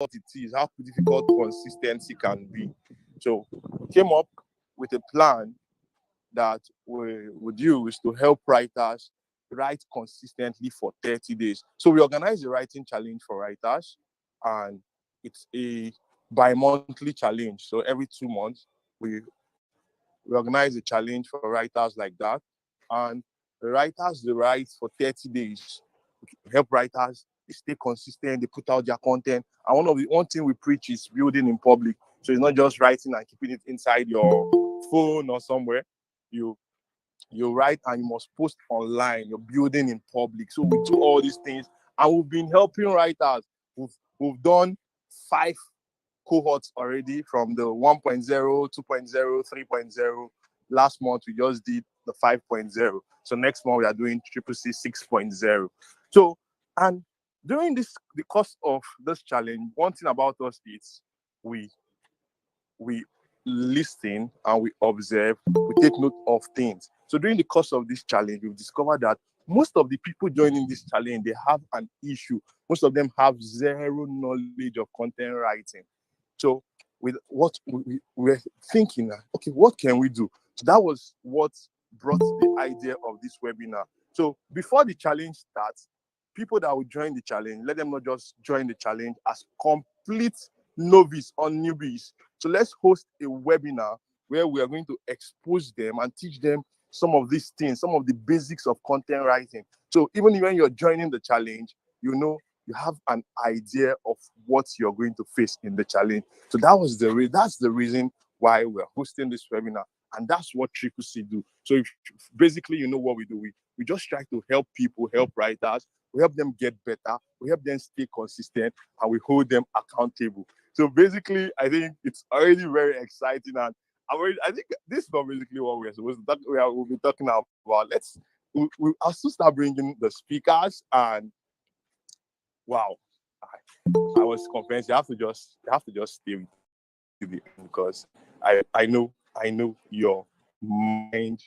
it is, how difficult consistency can be. So we came up with a plan that we would use to help writers write consistently for 30 days. So we organize a writing challenge for writers, and it's a bi-monthly challenge. So every 2 months, we, we organize a challenge for writers like that. And the writers, they write for 30 days. We help writers, they stay consistent, they put out their content. And one thing we preach is building in public. So it's not just writing and keeping it inside your phone or somewhere. You you write and you must post online. You're building in public. So we do all these things, and we've been helping writers. We've done 5 cohorts already, from the 1.0, 2.0, 3.0. Last month we just did the 5.0. So next month we are doing triple C 6.0. So, and during the course of this challenge, one thing about us is we we listen and we observe, we take note of things. So during the course of this challenge, we've discovered that most of the people joining this challenge, they have an issue. Most of them have zero knowledge of content writing. So with what we're thinking, okay, what can we do? So that was what brought the idea of this webinar. So before the challenge starts, people that will join the challenge, let them not just join the challenge as complete novice or newbies. So let's host a webinar where we are going to expose them and teach them some of these things, some of the basics of content writing. So even when you're joining the challenge, you have an idea of what you're going to face in the challenge. So that's the reason why we're hosting this webinar, and that's what Triple C do. So basically, you know what we do. We just try to help people, help writers. We help them get better. We help them stay consistent, and we hold them accountable. So basically, I think it's already very exciting, and I think this is not basically what we're supposed to talk. We'll be talking about. I'll still start bringing the speakers, and wow, I was convinced you have to just stay with the end, because I know your mind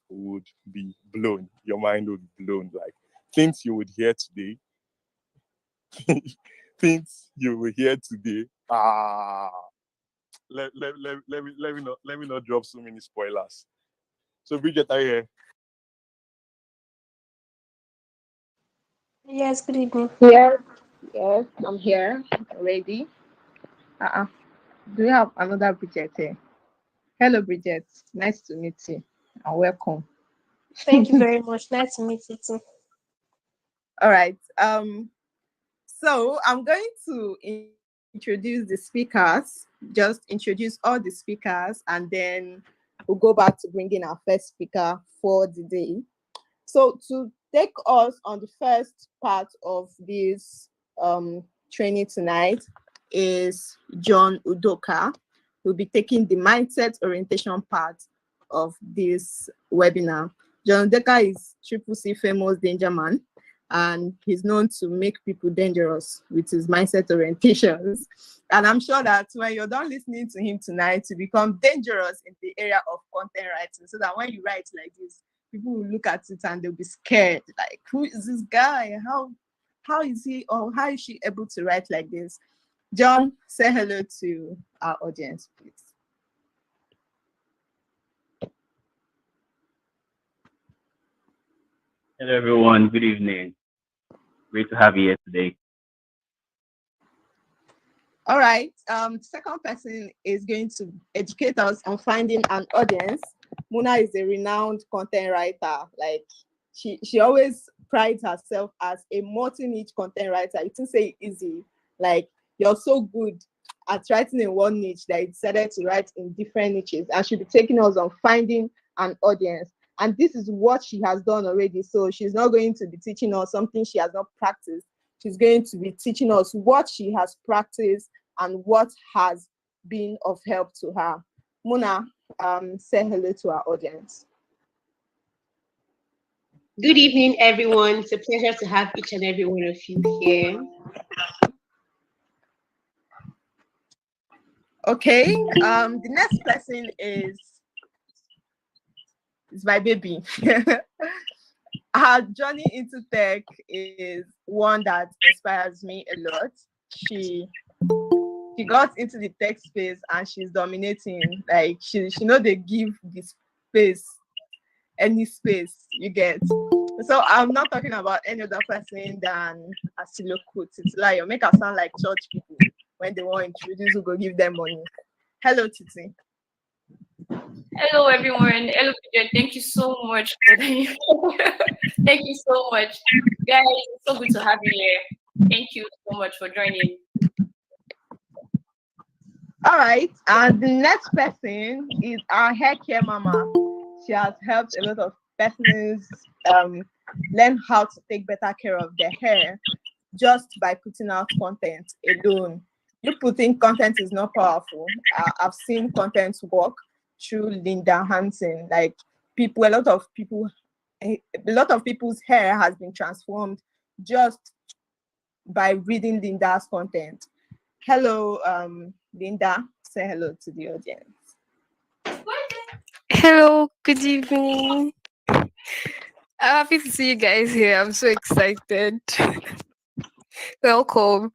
would be blown. Your mind would be blown. Like, things you would hear today, things you will hear today. Let me not drop so many spoilers. So Bridget, are you here? Yes, good evening. Yes, yes, I'm here, ready. Uh-uh. Do you have another Bridget here? Hello, Bridget. Nice to meet you and welcome. Thank you very much. Nice to meet you too. All right. So I'm going to introduce the speakers, just introduce all the speakers, and then we'll go back to bringing our first speaker for the day. So to take us on the first part of this training tonight is John Udoka, who'll be taking the mindset orientation part of this webinar. John Udoka is Triple C famous danger man, and he's known to make people dangerous with his mindset orientations. And I'm sure that when you're done listening to him tonight, you become dangerous in the area of content writing, so that when you write like this, people will look at it and they'll be scared. Like, who is this guy? How is he, or how is she able to write like this? John, say hello to our audience, please. Hello, everyone. Good evening. Great to have you here today. All right. Second person is going to educate us on finding an audience. Muna is a renowned content writer. Like, she always prides herself as a multi-niche content writer. You can say easy. Like, you're so good at writing in one niche that you decided to write in different niches, and she'll be taking us on finding an audience. And this is what she has done already. So she's not going to be teaching us something she has not practiced. She's going to be teaching us what she has practiced and what has been of help to her. Muna, say hello to our audience. Good evening, everyone. It's a pleasure to have each and every one of you here. Okay, the next person is my baby. Her journey into tech is one that inspires me a lot. she got into the tech space and she's dominating. Like she know they give the space any space you get. So I'm not talking about any other person than Asilo Titilayo. Make us sound like church people when they want to introduce who go give them money. Hello, Titi. Hello, everyone. Hello, Peter. Thank you so much for the Thank you so much, guys. It's so good to have you here. Thank you so much for joining. All right, and the next person is our hair care mama. She has helped a lot of persons learn how to take better care of their hair just by putting out content alone. You putting content is not powerful. I've seen content work through Linda Hansen. Like a lot of people's hair has been transformed just by reading Linda's content. Hello, Linda. Say hello to the audience. Hello, good evening. Happy to see you guys here. I'm so excited. Welcome.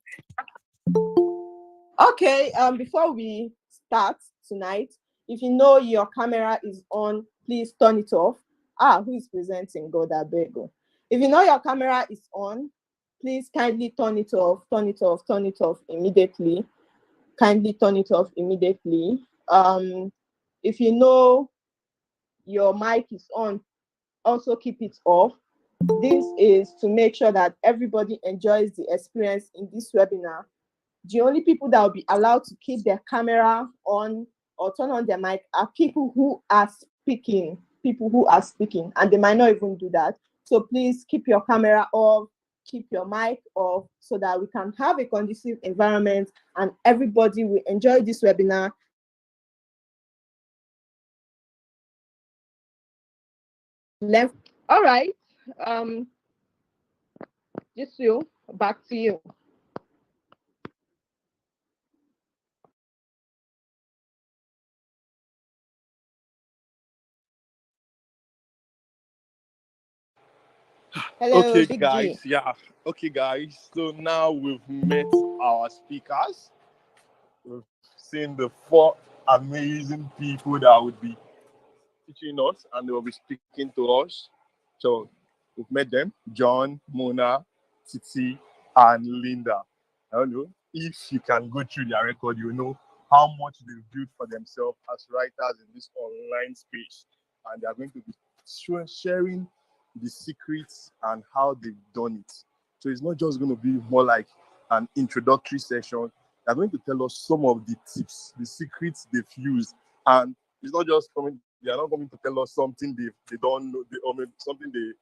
Okay, before we start tonight, if you know your camera is on, please turn it off. Who is presenting? God, I beg you. If you know your camera is on, please kindly turn it off immediately. Kindly turn it off immediately. If you know your mic is on, also keep it off. This is to make sure that everybody enjoys the experience in this webinar. The only people that will be allowed to keep their camera on or turn on their mic are people who are speaking, and they might not even do that. So please keep your camera off, keep your mic off, so that we can have a conducive environment and everybody will enjoy this webinar. All right, Jisu, back to you. Hello, Okay, Big guys. G. Yeah. Okay, guys. So now we've met our speakers. We've seen the 4 amazing people that would be teaching us and they will be speaking to us. So we've met them: John, Mona, Titi, and Linda. I don't know if you can go through their record, you know how much they've built for themselves as writers in this online space, and they are going to be sharing the secrets and how they've done it. So it's not just going to be more like an introductory session. They're going to tell us some of the tips, the secrets they've used, and it's not just coming. They are not coming to tell us something they don't know, or maybe something they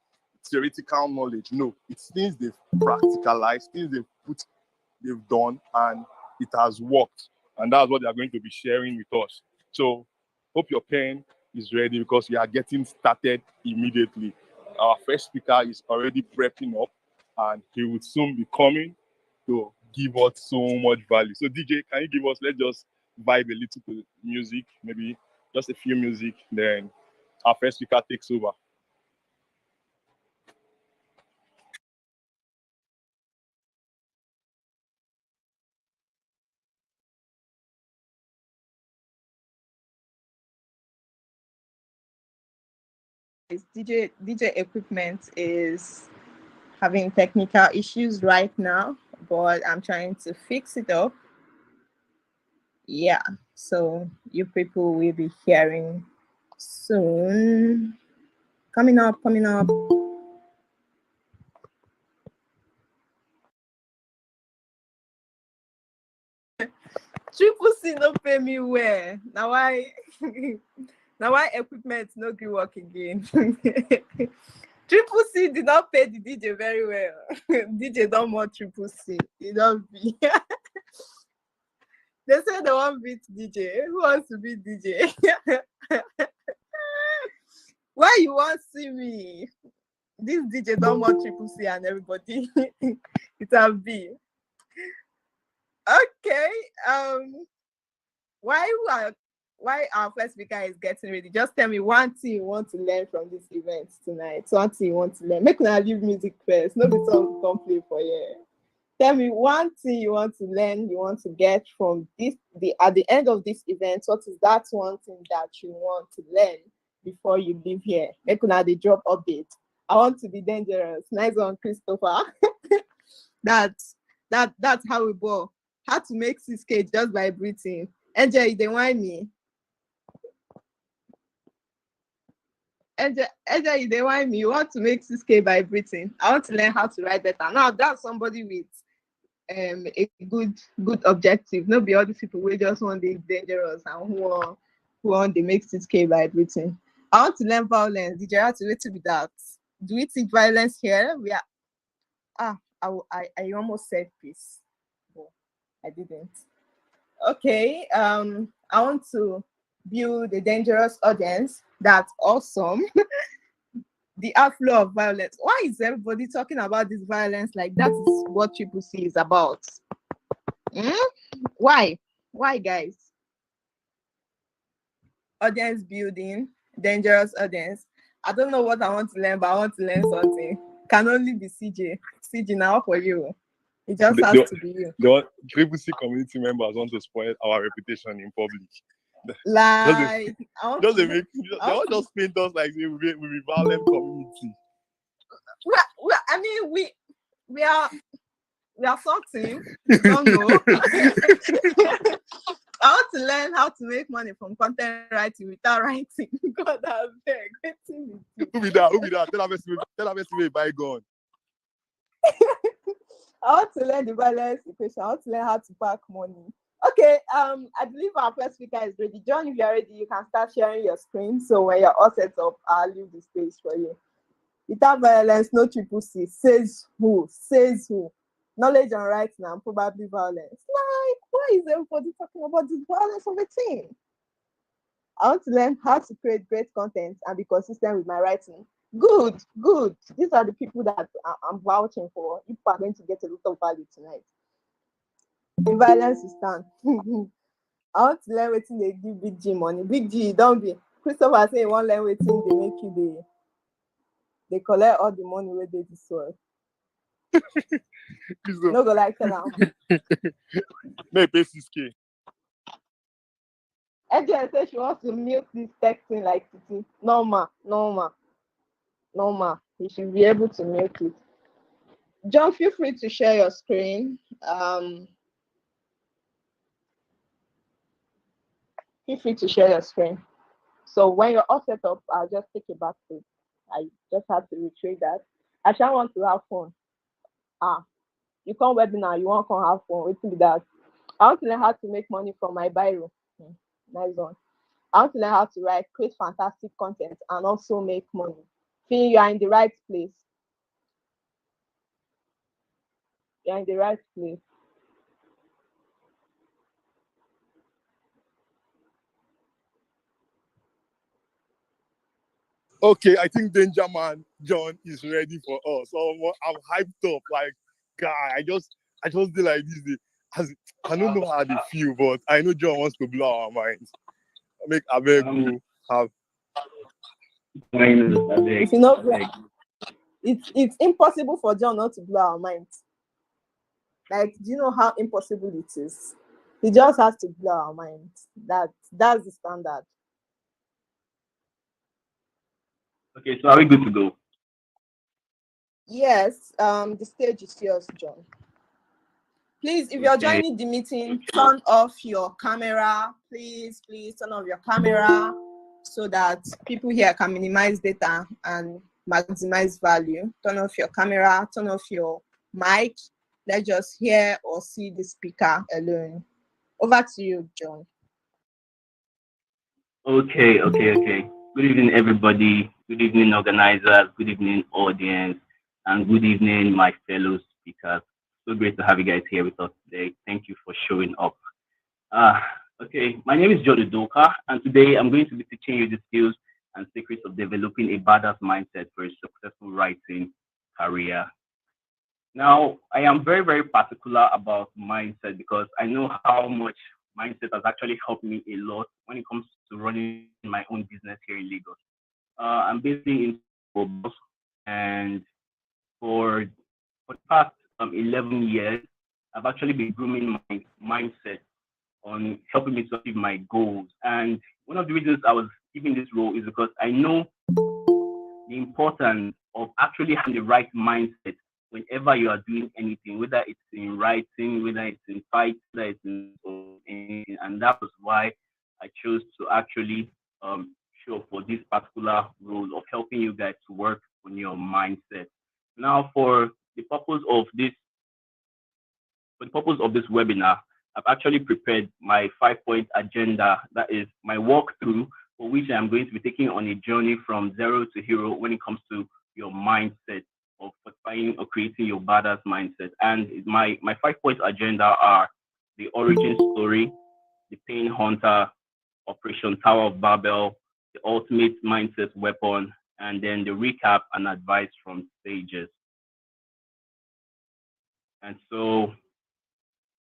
theoretical knowledge. No, it's things they've practicalized, things they've done, and it has worked. And that's what they are going to be sharing with us. So hope your pen is ready because we are getting started immediately. Our first speaker is already prepping up and he will soon be coming to give us so much value. So DJ, can you give us, let's just vibe a little to music, maybe just a few music, then our first speaker takes over. DJ equipment is having technical issues right now, but I'm trying to fix it up. Yeah, so you people will be hearing soon. Coming up. Triple C no pay me well. Now why equipment no gree work again? Triple C did not pay the DJ very well. DJ don't want Triple C. It don't be. They say they want beat DJ. Who wants to beat DJ? Why you want to see me? This DJ don't want Triple C and everybody. It'll be. Okay. Why our first speaker is getting ready? Just tell me one thing you want to learn from this event tonight. One thing you want to learn. Make una leave music first. No be song come play for you. Tell me one thing you want to learn, you want to get from this. At the end of this event, what is that one thing that you want to learn before you leave here? Make una the drop update. I want to be dangerous. Nice one, Christopher. That's how we go. How to make 6K just by breathing. NJ, they want me. NJ, they want me. You want to make 6K by breathing. I want to learn how to write better. Now that's somebody with a good objective. Not be all these people who just want the dangerous and who want the make 6K by breathing. I want to learn violence. Did you have to wait to be that? Do we teach violence here? We are I almost said peace. But I didn't. Okay. I want to build a dangerous audience. That's awesome. The outflow of violence. Why is everybody talking about this violence like that is what Triple C is about? Why? Why, guys? Audience building, dangerous audience. I don't know what I want to learn, but I want to learn something. Can only be CJ. CJ now for you. It just has to be you. The Triple C community members want to spoil our reputation in public. Like, they all just paint us like we be violent community. I mean, we are something. Don't know. I want to learn how to make money from content writing without writing. God, I beg. Who be that? Tell us to be bygone. I want to learn the balance equation. I want to learn how to pack money. Okay, I believe our first speaker is ready. John, if you're ready, you can start sharing your screen. So when you're all set up, I'll leave the stage for you. Without violence, no Triple C. Says who? Says who? Knowledge and writing and probably violence. Like, why is everybody talking about the violence of a thing? I want to learn how to create great content and be consistent with my writing. Good. These are the people that I'm vouching for. You are going to get a lot of value tonight. The violence is done. I want to learn wetin they give Big G money. Big G, don't be. Christopher say he won't learn wetin they make you they collect all the money where they destroy. No go like tell am. May pay 6K. Angel says she wants to milk this texting like Titi. Normal. You should be able to milk it. John, feel free to share your screen. Feel free to share your screen. So when you're all set up, I'll just take it back to. I just have to retrieve that. I shall want to have fun. You come webinar, you want to come have fun. Wait till that. I want to learn how to make money from my bio. Nice one. I want to learn how to write, create fantastic content, and also make money. Feel you are in the right place. You're in the right place. Okay, I think Danger Man John is ready for us. So I'm hyped up. Like, guy, I just do like this. I don't know how they feel, but I know John wants to blow our minds. Make Abeg go have. If you know, it's impossible for John not to blow our minds. Like, do you know how impossible it is? He just has to blow our minds. That's the standard. Okay, so are we good to go? Yes, the stage is yours, John. Please, if you're joining the meeting, turn off your camera. Please turn off your camera so that people here can minimize data and maximize value. Turn off your camera, turn off your mic. Let's just hear or see the speaker alone. Over to you, John. Okay. Good evening, everybody. Good evening, organizers. Good evening, audience. And good evening, my fellow speakers. So great to have you guys here with us today. Thank you for showing up. Okay, my name is Joe Udoka, and today I'm going to be teaching you the skills and secrets of developing a badass mindset for a successful writing career. Now, I am very, very particular about mindset because I know how much mindset has actually helped me a lot when it comes to running my own business here in Lagos. I'm basically in Lagos, and for the past 11 years, I've actually been grooming my mindset on helping me to achieve my goals. And one of the reasons I was given this role is because I know the importance of actually having the right mindset whenever you are doing anything, whether it's in writing, whether it's in fight, whether it's in anything. And that was why I chose to actually show up for this particular role of helping you guys to work on your mindset. Now, for the purpose of this webinar, I've actually prepared my 5-point agenda. That is my walkthrough, for which I'm going to be taking on a journey from zero to hero when it comes to your mindset of fortifying or creating your badass mindset. And my 5-point agenda are the origin story, the pain hunter, Operation Tower of Babel, the ultimate mindset weapon, and then the recap and advice from stages. And so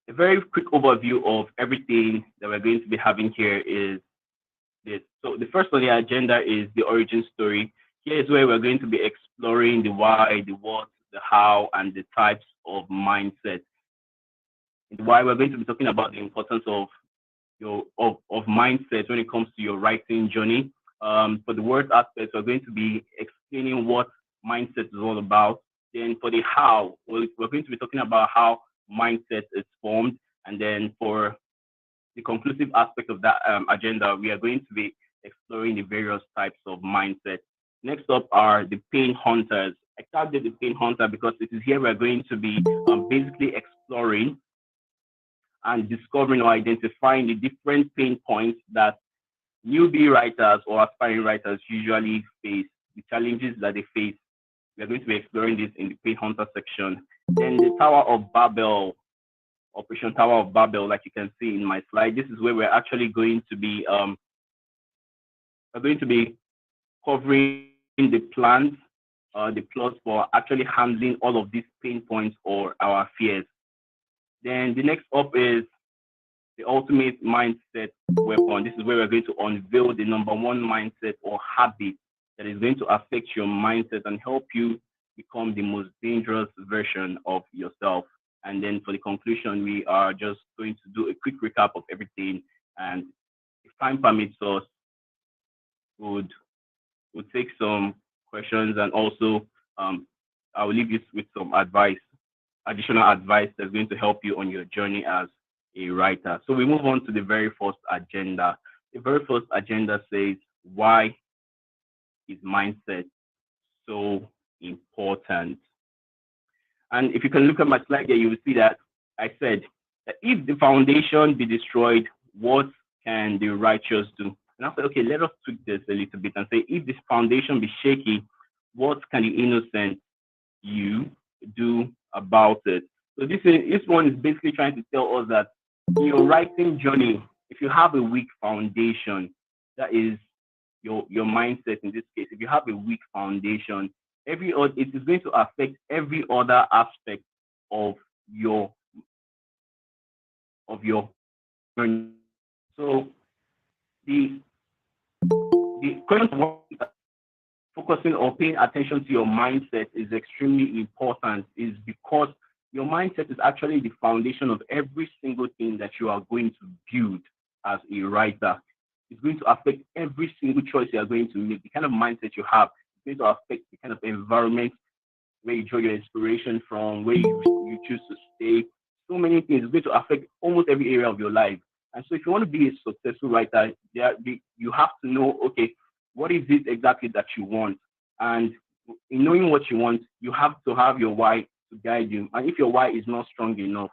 a very quick overview of everything that we're going to be having here is this. So the first on the agenda is the origin story. Here is where we're going to be exploring the why, the what, the how, and the types of mindset. And why we're going to be talking about the importance of mindset when it comes to your writing journey. For the word aspect, we're going to be explaining what mindset is all about. Then for the how, we're going to be talking about how mindset is formed. And then for the conclusive aspect of that agenda, we are going to be exploring the various types of mindset. Next up are the pain hunters. I started the pain hunter because it is here we're going to be basically exploring and discovering or identifying the different pain points that newbie writers or aspiring writers usually face, the challenges that they face. We're going to be exploring this in the pain hunter section. Then the Tower of Babel, Operation Tower of Babel, like you can see in my slide. This is where we're actually going to be covering the plans, the plots for actually handling all of these pain points or our fears. Then the next up is the ultimate mindset weapon. This is where we're going to unveil the number one mindset or habit that is going to affect your mindset and help you become the most dangerous version of yourself. And then for the conclusion, we are just going to do a quick recap of everything. And if time permits us, we'll take some questions, and also I will leave you with some additional advice that's going to help you on your journey as a writer. So we move on to the very first agenda. The very first agenda says, why is mindset so important? And if you can look at my slide here, you will see that I said that if the foundation be destroyed, what can the righteous do? And I said, okay, let us tweak this a little bit and say, if this foundation be shaky, what can the innocent you do about it? So this one is basically trying to tell us that in your writing journey, if you have a weak foundation, that is your mindset in this case. If you have a weak foundation, it is going to affect every other aspect of your journey. So the question focusing or paying attention to your mindset is extremely important, is because your mindset is actually the foundation of every single thing that you are going to build as a writer. It's going to affect every single choice you are going to make. The kind of mindset you have is going to affect the kind of environment where you draw your inspiration from, where you choose to stay. So many things. It's going to affect almost every area of your life. And so if you want to be a successful writer, you have to know, okay, what is it exactly that you want? And in knowing what you want, you have to have your why to guide you. And if your why is not strong enough,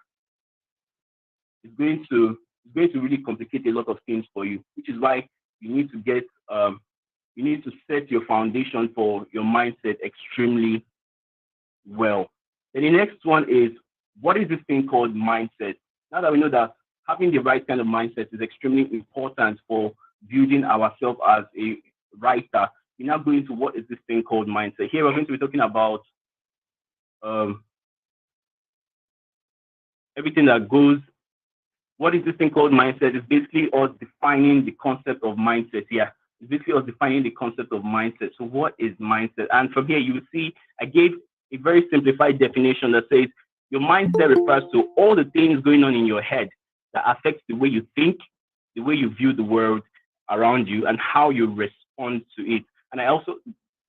it's going to really complicate a lot of things for you, which is why you need to set your foundation for your mindset extremely well. Then the next one is, what is this thing called mindset? Now that we know that having the right kind of mindset is extremely important for building ourselves as a writer, we're now going to what is this thing called mindset. Here we're going to be talking about everything that goes. What is this thing called mindset? It's basically us defining the concept of mindset. Yeah, it's basically us defining the concept of mindset. So what is mindset? And from here, you will see I gave a very simplified definition that says your mindset refers to all the things going on in your head that affects the way you think, the way you view the world around you, and how you respond to it. And I also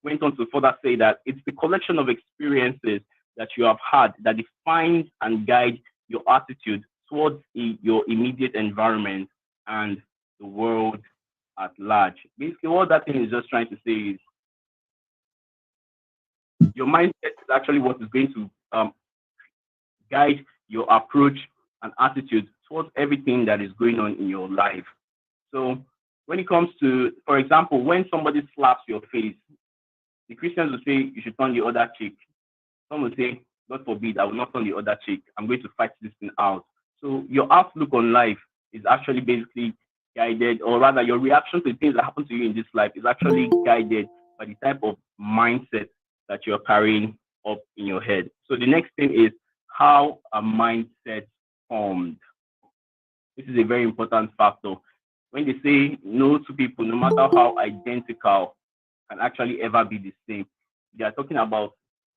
went on to further say that it's the collection of experiences that you have had that defines and guide your attitude towards your immediate environment and the world at large. Basically, what that thing is just trying to say is your mindset is actually what is going to guide your approach and attitude towards everything that is going on in your life. So when it comes to, for example, when somebody slaps your face, the Christians will say you should turn the other cheek. Some will say, God forbid, I will not turn the other cheek. I'm going to fight this thing out. So your outlook on life is actually basically guided, or rather, your reaction to things that happen to you in this life is actually guided by the type of mindset that you're carrying up in your head. So the next thing is how a mindset formed. This is a very important factor. When they say no two people, no matter how identical, can actually ever be the same, they are talking about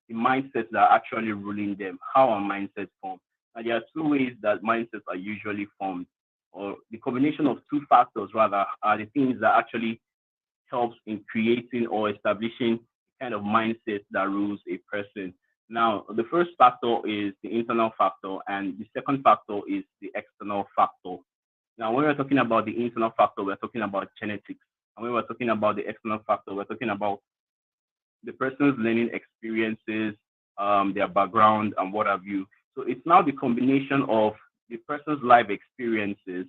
the mindsets that are actually ruling them, how are mindsets formed. And there are two ways that mindsets are usually formed, or the combination of two factors rather are the things that actually helps in creating or establishing the kind of mindset that rules a person. Now, the first factor is the internal factor, and the second factor is the external factor. Now, when we're talking about the internal factor, we're talking about genetics. And when we're talking about the external factor, we're talking about the person's learning experiences, their background, and what have you. So it's now the combination of the person's life experiences,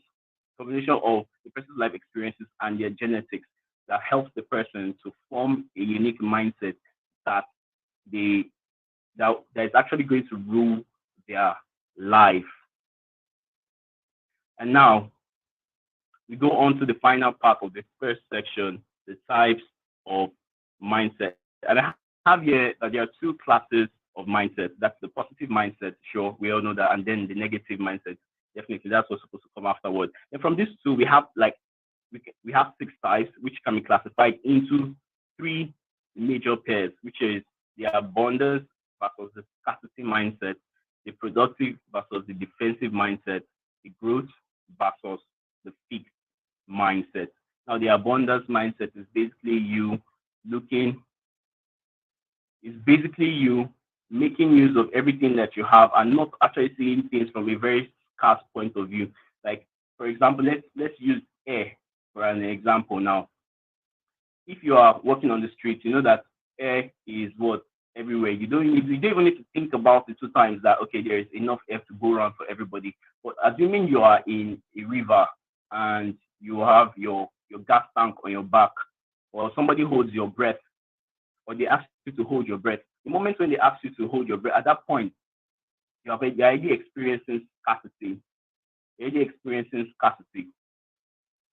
and their genetics that helps the person to form a unique mindset that they that is actually going to rule their life. And now we go on to the final part of the first section, the types of mindset. And I have here that there are two classes of mindset. That's the positive mindset, sure, we all know that, and then the negative mindset. Definitely, that's what's supposed to come afterwards. And from these two, we have we have 6 types, which can be classified into 3 major pairs, which is the abundance versus the scarcity mindset, the productive versus the defensive mindset, the growth versus the fixed mindset. Now, the abundance mindset is basically you making use of everything that you have and not actually seeing things from a very scarce point of view. Like, for example, let's use air for an example now. If you are walking on the street, you know that air is what everywhere. You don't even need to think about it 2 times that okay, there is enough air to go around for everybody. But assuming you are in a river and you have your gas tank on your back, or somebody holds your breath, or they ask you to hold your breath. The moment when they ask you to hold your breath, at that point, you're already experiencing scarcity.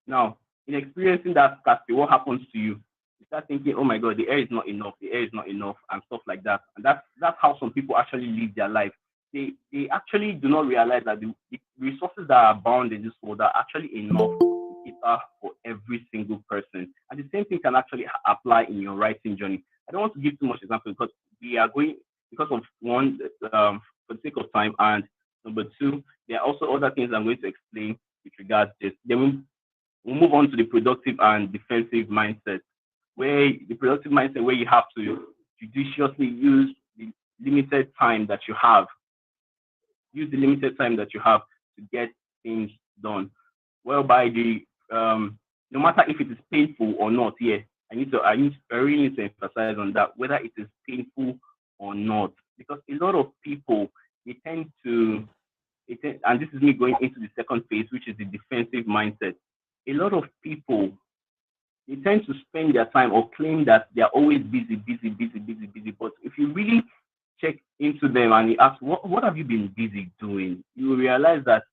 Now, in experiencing that scarcity, what happens to you? You start thinking, oh my God, the air is not enough, and stuff like that. And that's how some people actually live their life. They actually do not realize that the resources that are abound in this world are actually enough to cater for every single person. And the same thing can actually apply in your writing journey. I don't want to give too much example because we are going, because of one, for the sake of time, and number 2, there are also other things I'm going to explain with regards to this. Then we'll move on to the productive and defensive mindset, where the productive mindset, where you have to judiciously use the limited time that you have. To get things done. Whereby no matter if it is painful or not, I really need to emphasize on that, whether it is painful or not. Because a lot of people, and this is me going into the second phase, which is the defensive mindset. A lot of people, they tend to spend their time or claim that they are always busy. But if you really check into them and you ask, what have you been busy doing? You will realize that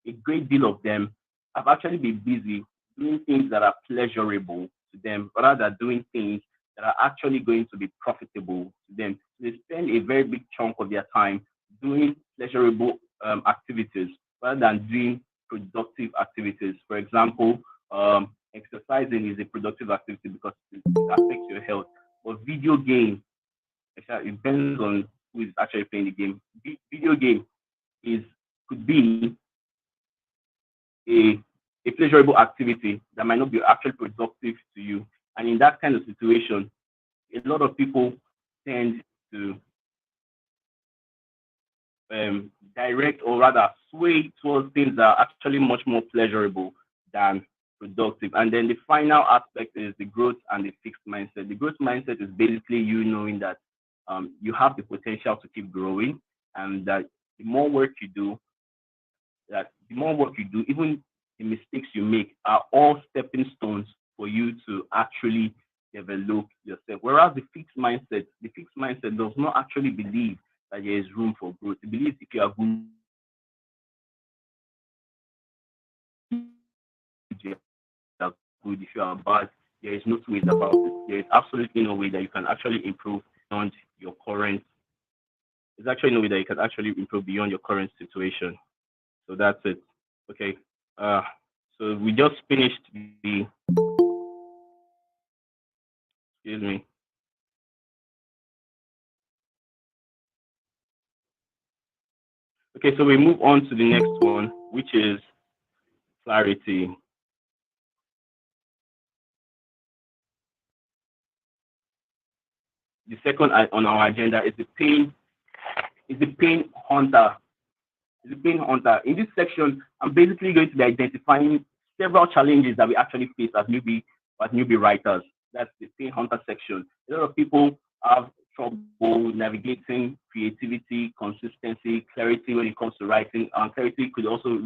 a great deal of them have actually been busy doing things that are pleasurable to them, rather than doing things that are actually going to be profitable to them. They spend a very big chunk of their time doing pleasurable activities rather than doing productive activities. For example, exercising is a productive activity because it affects your health. But video games, it depends on who is actually playing the game. Video game is could be a a pleasurable activity that might not be actually productive to you. And in that kind of situation, a lot of people tend to direct or rather sway towards things that are actually much more pleasurable than productive. And then the final aspect is the growth and the fixed mindset. The growth mindset is basically you knowing that you have the potential to keep growing, and that the more work you do, even the mistakes you make are all stepping stones for you to actually develop yourself. Whereas the fixed mindset does not actually believe that there is room for growth. It believes if you are good, you are good. If you are bad, there is no two ways about it. There is absolutely no way that you can actually improve beyond your current. There's actually no way that you can actually improve beyond your current situation. So that's it. Okay. Uh, so we just finished the. Excuse me. Okay, so we move on to the next one, which is clarity. The second on our agenda is the pain hunter. Is the pain hunter. In this section, I'm basically going to be identifying several challenges that we actually face as newbie writers. That's the pain hunter section. A lot of people have trouble navigating creativity, consistency, clarity when it comes to writing. Clarity could also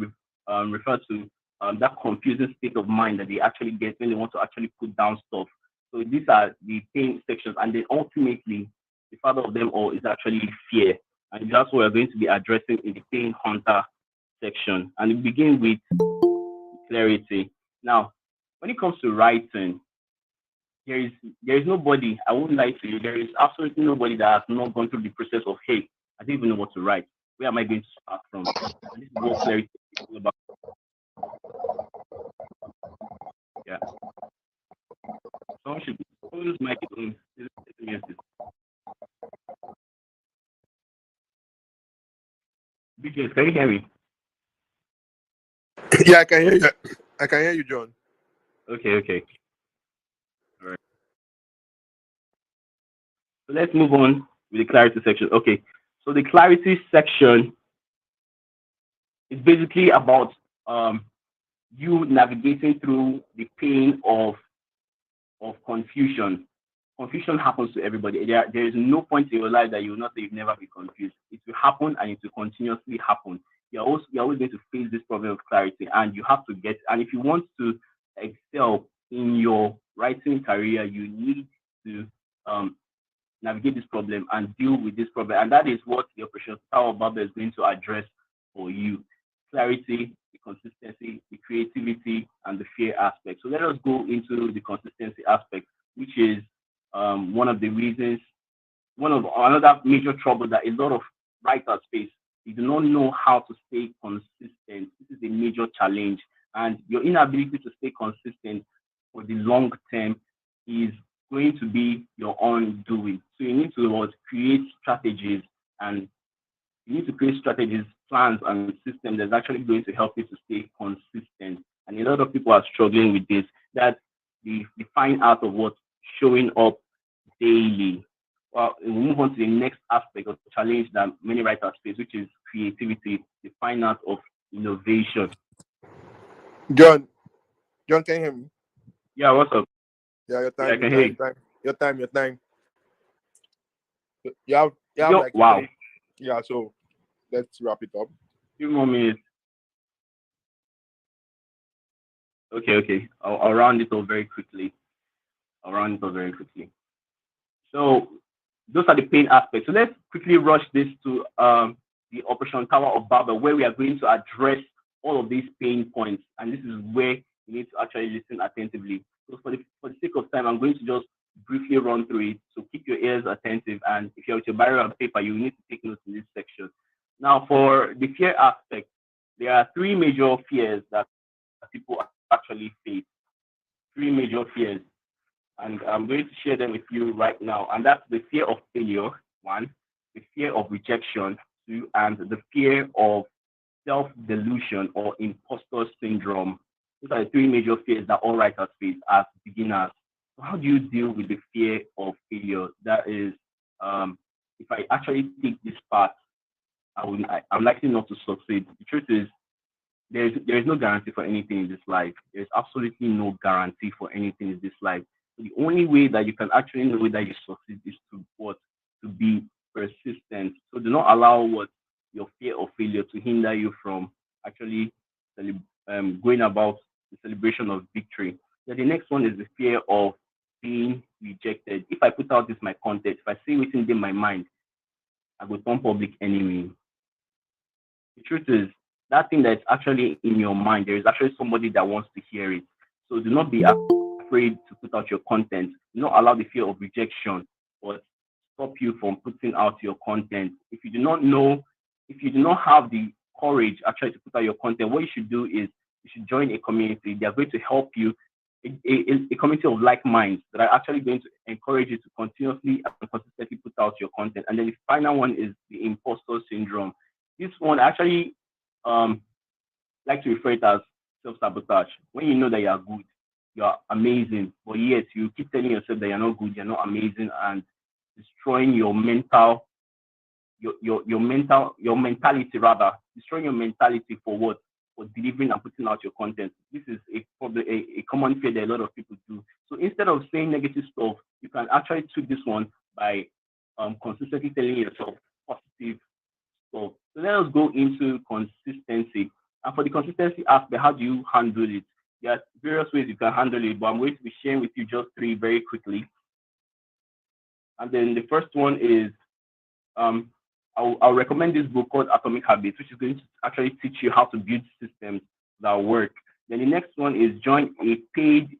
refer to that confusing state of mind that they actually get when they want to actually put down stuff. So these are the pain sections, and then ultimately, the father of them all is actually fear, and that's what we're going to be addressing in the pain hunter section. And we begin with clarity. Now, when it comes to writing, there is nobody, I won't lie to you, there is absolutely nobody that has not gone through the process of, hey, I don't even know what to write. Where am I going to start from? And this is what clarity is all about. Yeah. Someone's mic is on. BJ, can you hear me? Yeah, I can hear you. I can hear you, John. Okay. All right. So let's move on with the clarity section. Okay. So the clarity section is basically about you navigating through the pain of confusion. Confusion happens to everybody. There is no point in your life that you will not say you've never been confused. It will happen, and it will continuously happen. You're always going to face this problem of clarity, and you have to get. And if you want to excel in your writing career, you need to navigate this problem and deal with this problem. And that is what the Operation Tower Bubble is going to address for you. Clarity, the consistency, the creativity, and the fear aspect. So let us go into the consistency aspect, which is one of the reasons, one of another major trouble that a lot of writers face. You do not know how to stay consistent. This is a major challenge, and your inability to stay consistent for the long term is going to be your undoing. So you need to create strategies, and you need to create strategies, plans, and systems that's actually going to help you to stay consistent. And a lot of people are struggling with this. That's the fine art of what showing up daily. Well, we'll move on to the next aspect of the challenge that many writers face, which is creativity, the fine art of innovation. John, can you hear me? Yeah, what's up? Yeah, your Yeah, I time, can hear you. your time. You have Yo, like wow. yeah. So let's wrap it up. 2 more minutes. Okay. I'll round it up very quickly. So those are the pain aspects. So let's quickly rush this to the Operation Tower of Babel, where we are going to address all of these pain points. And this is where you need to actually listen attentively. So for the sake of time, I'm going to just briefly run through it. So keep your ears attentive. And if you're with your barrier and paper, you need to take notes in this section. Now, for the fear aspect, there are 3 major fears that people actually face. 3 major fears. And I'm going to share them with you right now. And that's the fear of failure, 1. the fear of rejection too, and the fear of self-delusion or imposter syndrome. These are the three major fears that all writers face as beginners. So how do you deal with the fear of failure? That is, if I actually take this path, I'm likely not to succeed. The truth is, there is no guarantee for anything in this life. There's absolutely no guarantee for anything in this life. The only way that you can actually know whether you succeed is to be persistent. So do not allow what your fear of failure to hinder you from actually going about the celebration of victory. Then the next one is the fear of being rejected. If I put out this my content, if I say within in my mind, I will turn public enemy. The truth is, that thing that's actually in your mind, there is actually somebody that wants to hear it. So do not be afraid to put out your content. Do not allow the fear of rejection or stop you from putting out your content. If you do not know, if you do not have the courage actually to put out your content, what you should do is you should join a community. They are going to help you, a community of like minds that are actually going to encourage you to continuously and consistently put out your content. And then the final one is the imposter syndrome. This one actually like to refer it as self-sabotage. When you know that you are good, you are amazing, but yet you keep telling yourself that you're not good, you're not amazing, and destroying your mentality rather, destroying your mentality for what? For delivering and putting out your content. This is probably a common fear that a lot of people do. So instead of saying negative stuff, you can actually tweak this one by consistently telling yourself positive stuff. So let us go into consistency. And for the consistency aspect, how do you handle it? There are various ways you can handle it, but I'm going to be sharing with you just three very quickly. And then the first one is I'll recommend this book called Atomic Habits, which is going to actually teach you how to build systems that work. Then the next one is join a paid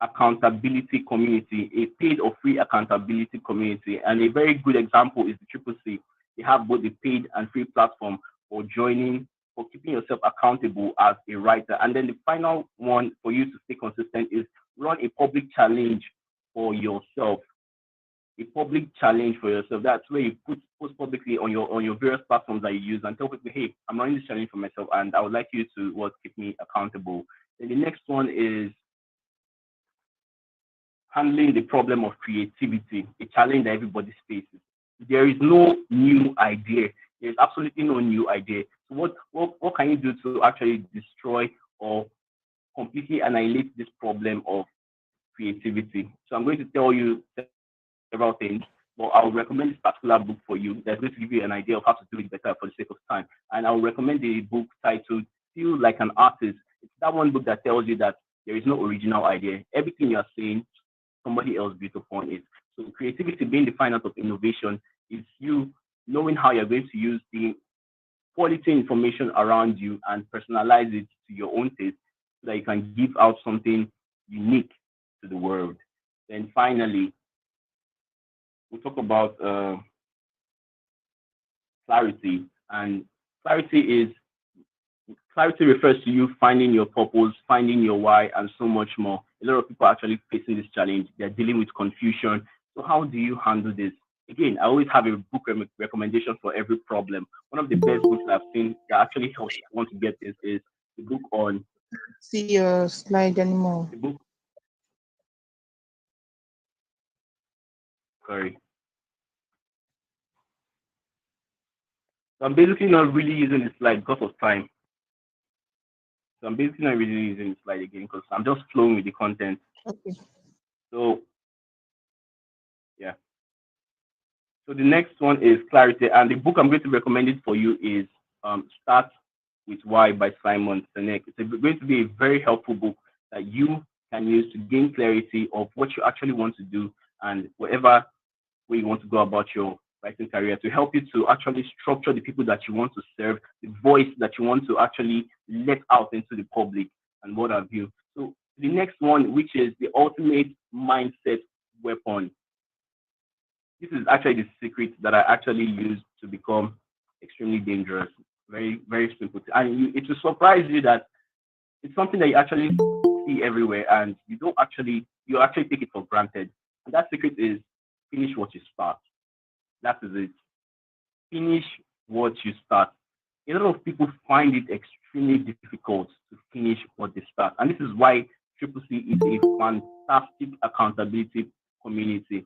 accountability community, a paid or free accountability community. And a very good example is the Triple C. They have both the paid and free platform for joining, for keeping yourself accountable as a writer. And then the final one for you to stay consistent is run a public challenge for yourself. A public challenge for yourself. That's where you post publicly on your various platforms that you use and tell people, hey, I'm running this challenge for myself and I would like you to keep me accountable. Then the next one is handling the problem of creativity, a challenge that everybody faces. There is no new idea. There's absolutely no new idea. So what can you do to actually destroy or completely annihilate this problem of creativity? So I'm going to tell you several things, but I'll recommend this particular book for you that's going to give you an idea of how to do it better for the sake of time. And I'll recommend the book titled Feel Like an Artist. It's that one book that tells you that there is no original idea. Everything you're saying, somebody else built upon it. So creativity being the fine art of innovation is you knowing how you're going to use the quality information around you and personalize it to your own taste so that you can give out something unique to the world. Then finally, we'll talk about clarity. And clarity refers to you finding your purpose, finding your why, and so much more. A lot of people are actually facing this challenge. They're dealing with confusion. So how do you handle this? Again, I always have a book recommendation for every problem. One of the best books I've seen that actually helps you want to get this is the book on. See your slide anymore. The book. Sorry. So I'm basically not really using the slide because of time. So I'm basically not really using the slide again because I'm just flowing with the content. Okay. So yeah. So the next one is clarity, and the book I'm going to recommend it for you is Start with Why by Simon Sinek. It's going to be a very helpful book that you can use to gain clarity of what you actually want to do and whatever way you want to go about your writing career, to help you to actually structure the people that you want to serve, the voice that you want to actually let out into the public, and what have you. So the next one, which is the ultimate mindset weapon. This is actually the secret that I actually use to become extremely dangerous. Very, very simple. And it will surprise you that it's something that you actually see everywhere and you actually take it for granted. And that secret is finish what you start. That is it. Finish what you start. A lot of people find it extremely difficult to finish what they start. And this is why Triple C is a fantastic accountability community.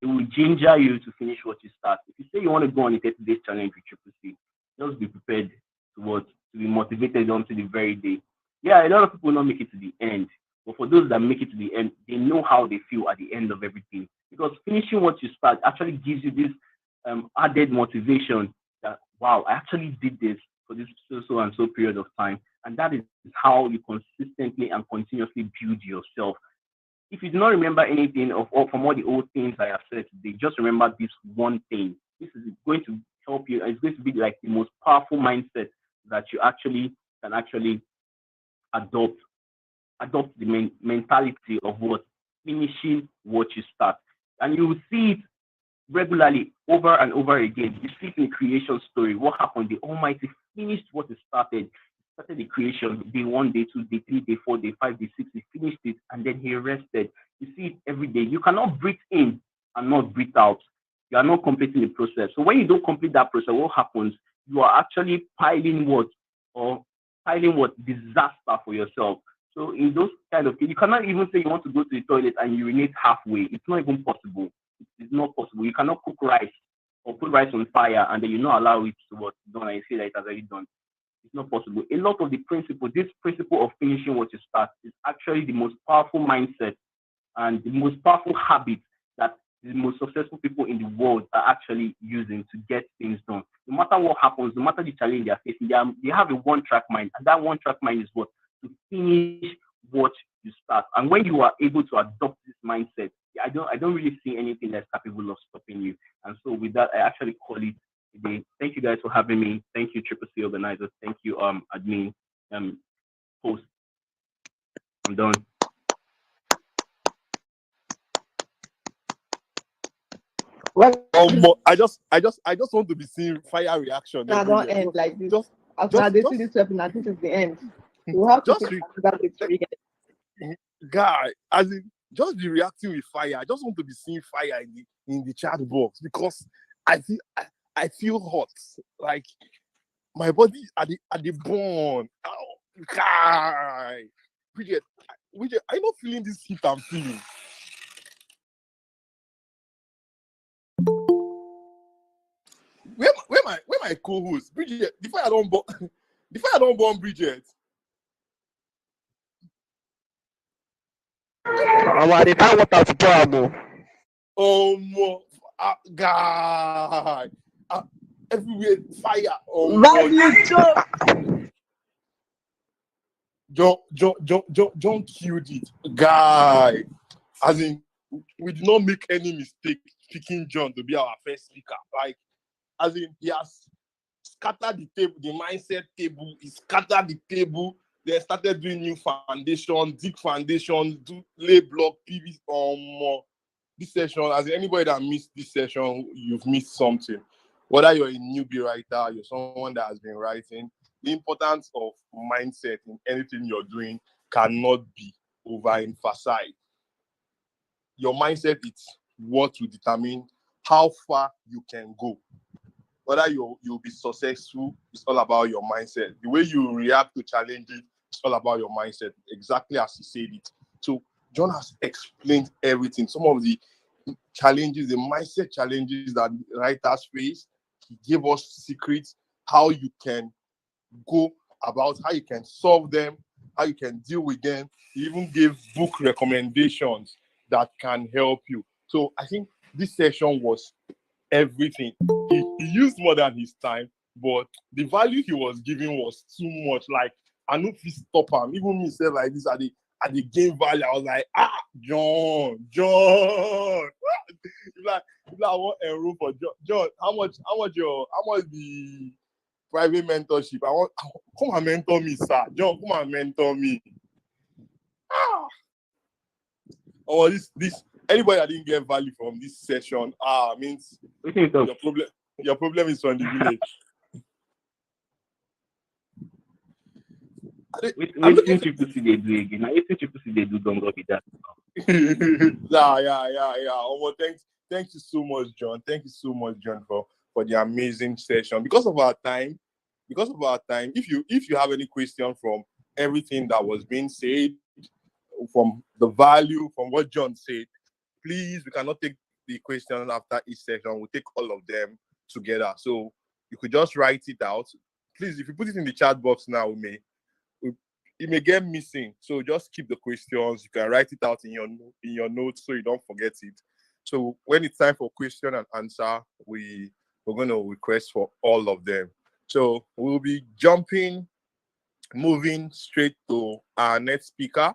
It will ginger you to finish what you start. If you say you want to go on a 30 days challenge with Triple C, just be prepared to be motivated until the very day. Yeah, a lot of people will not make it to the end. But for those that make it to the end, they know how they feel at the end of everything. Because finishing what you start actually gives you this added motivation that, wow, I actually did this for this so and so period of time. And that is how you consistently and continuously build yourself. If you do not remember anything from all the old things I have said today, just remember this one thing. This is going to help you. It's going to be like the most powerful mindset that you can actually adopt. Adopt the mentality of what finishing what you start, and you will see it regularly over and over again. You see it in the creation story. What happened? The Almighty finished what He started. He started the creation day 1, day 2, day 3, day 4, day 5, day 6. He finished it and then He rested. You see it every day. You cannot breathe in and not breathe out. You are not completing the process. So when you don't complete that process, what happens? You are actually piling disaster for yourself. So in those kind of cases, you cannot even say you want to go to the toilet and urinate halfway. It's not even possible. It's not possible. You cannot cook rice or put rice on fire and then you not allow it to what done and you say that it has already done. It's not possible. A lot of the this principle of finishing what you start is actually the most powerful mindset and the most powerful habit that the most successful people in the world are actually using to get things done. No matter what happens, no matter the challenge they're facing, they have a one-track mind, and that one-track mind is what? To finish what you start. And when you are able to adopt this mindset, I don't really see anything that's capable of stopping you. And so with that, I actually call it a day. Thank you guys for having me. Thank you, Triple C organizers. Thank you, admin, host. I'm done. I just want to be seeing fire reaction. Now don't end like this. After they see this webinar, this is the end. We'll have to take that victory. Guy, as in, just be reacting with fire. I just want to be seeing fire in the chat box because I feel hot. Like my body at the bone. Oh, guy. Bridget, are you not feeling this heat I'm feeling? Where my co-host? Bridget, before I don't born Bridget. They can't want to pour Oh, guy. Everywhere fire. Oh, John killed it, guy. As in, we did not make any mistake picking John to be our first speaker. Like, as in, he has scattered the table, the mindset table. He scattered the table. They started doing new foundation, dig foundation, do lay block, PV. This session, as in anybody that missed this session, you've missed something. Whether you're a newbie writer, you're someone that has been writing, the importance of mindset in anything you're doing cannot be overemphasized. Your mindset is what will determine how far you can go. Whether you'll be successful, it's all about your mindset. The way you react to challenges, it's all about your mindset, exactly as he said it. So John has explained everything. Some of the challenges, the mindset challenges that writers face, he gave us secrets, how you can go about, how you can solve them, how you can deal with them. He even gave book recommendations that can help you. So I think this session was everything. He used more than his time, but the value he was giving was too much. Like, I know if he stop him, even me said like this at the game value, I was like, John. It's like I want to enroll for John. How much the private mentorship? Come and mentor me, sir. John, come and mentor me. Oh, this anybody that didn't get value from this session, means your problem is from the village. Wait till Triple C they do again. Now, if Triple C they do, don't go with that. Yeah. Thanks Thank you so much, John. Thank you so much, John, for the amazing session. Because of our time, if you have any question from everything that was being said, from the value, from what John said, please, we cannot take the question after each session. We'll take all of them together. So you could just write it out. Please, if you put it in the chat box now, it may get missing. So just keep the questions. You can write it out in your notes so you don't forget it. So when it's time for question and answer, we're going to request for all of them. So we'll be moving straight to our next speaker,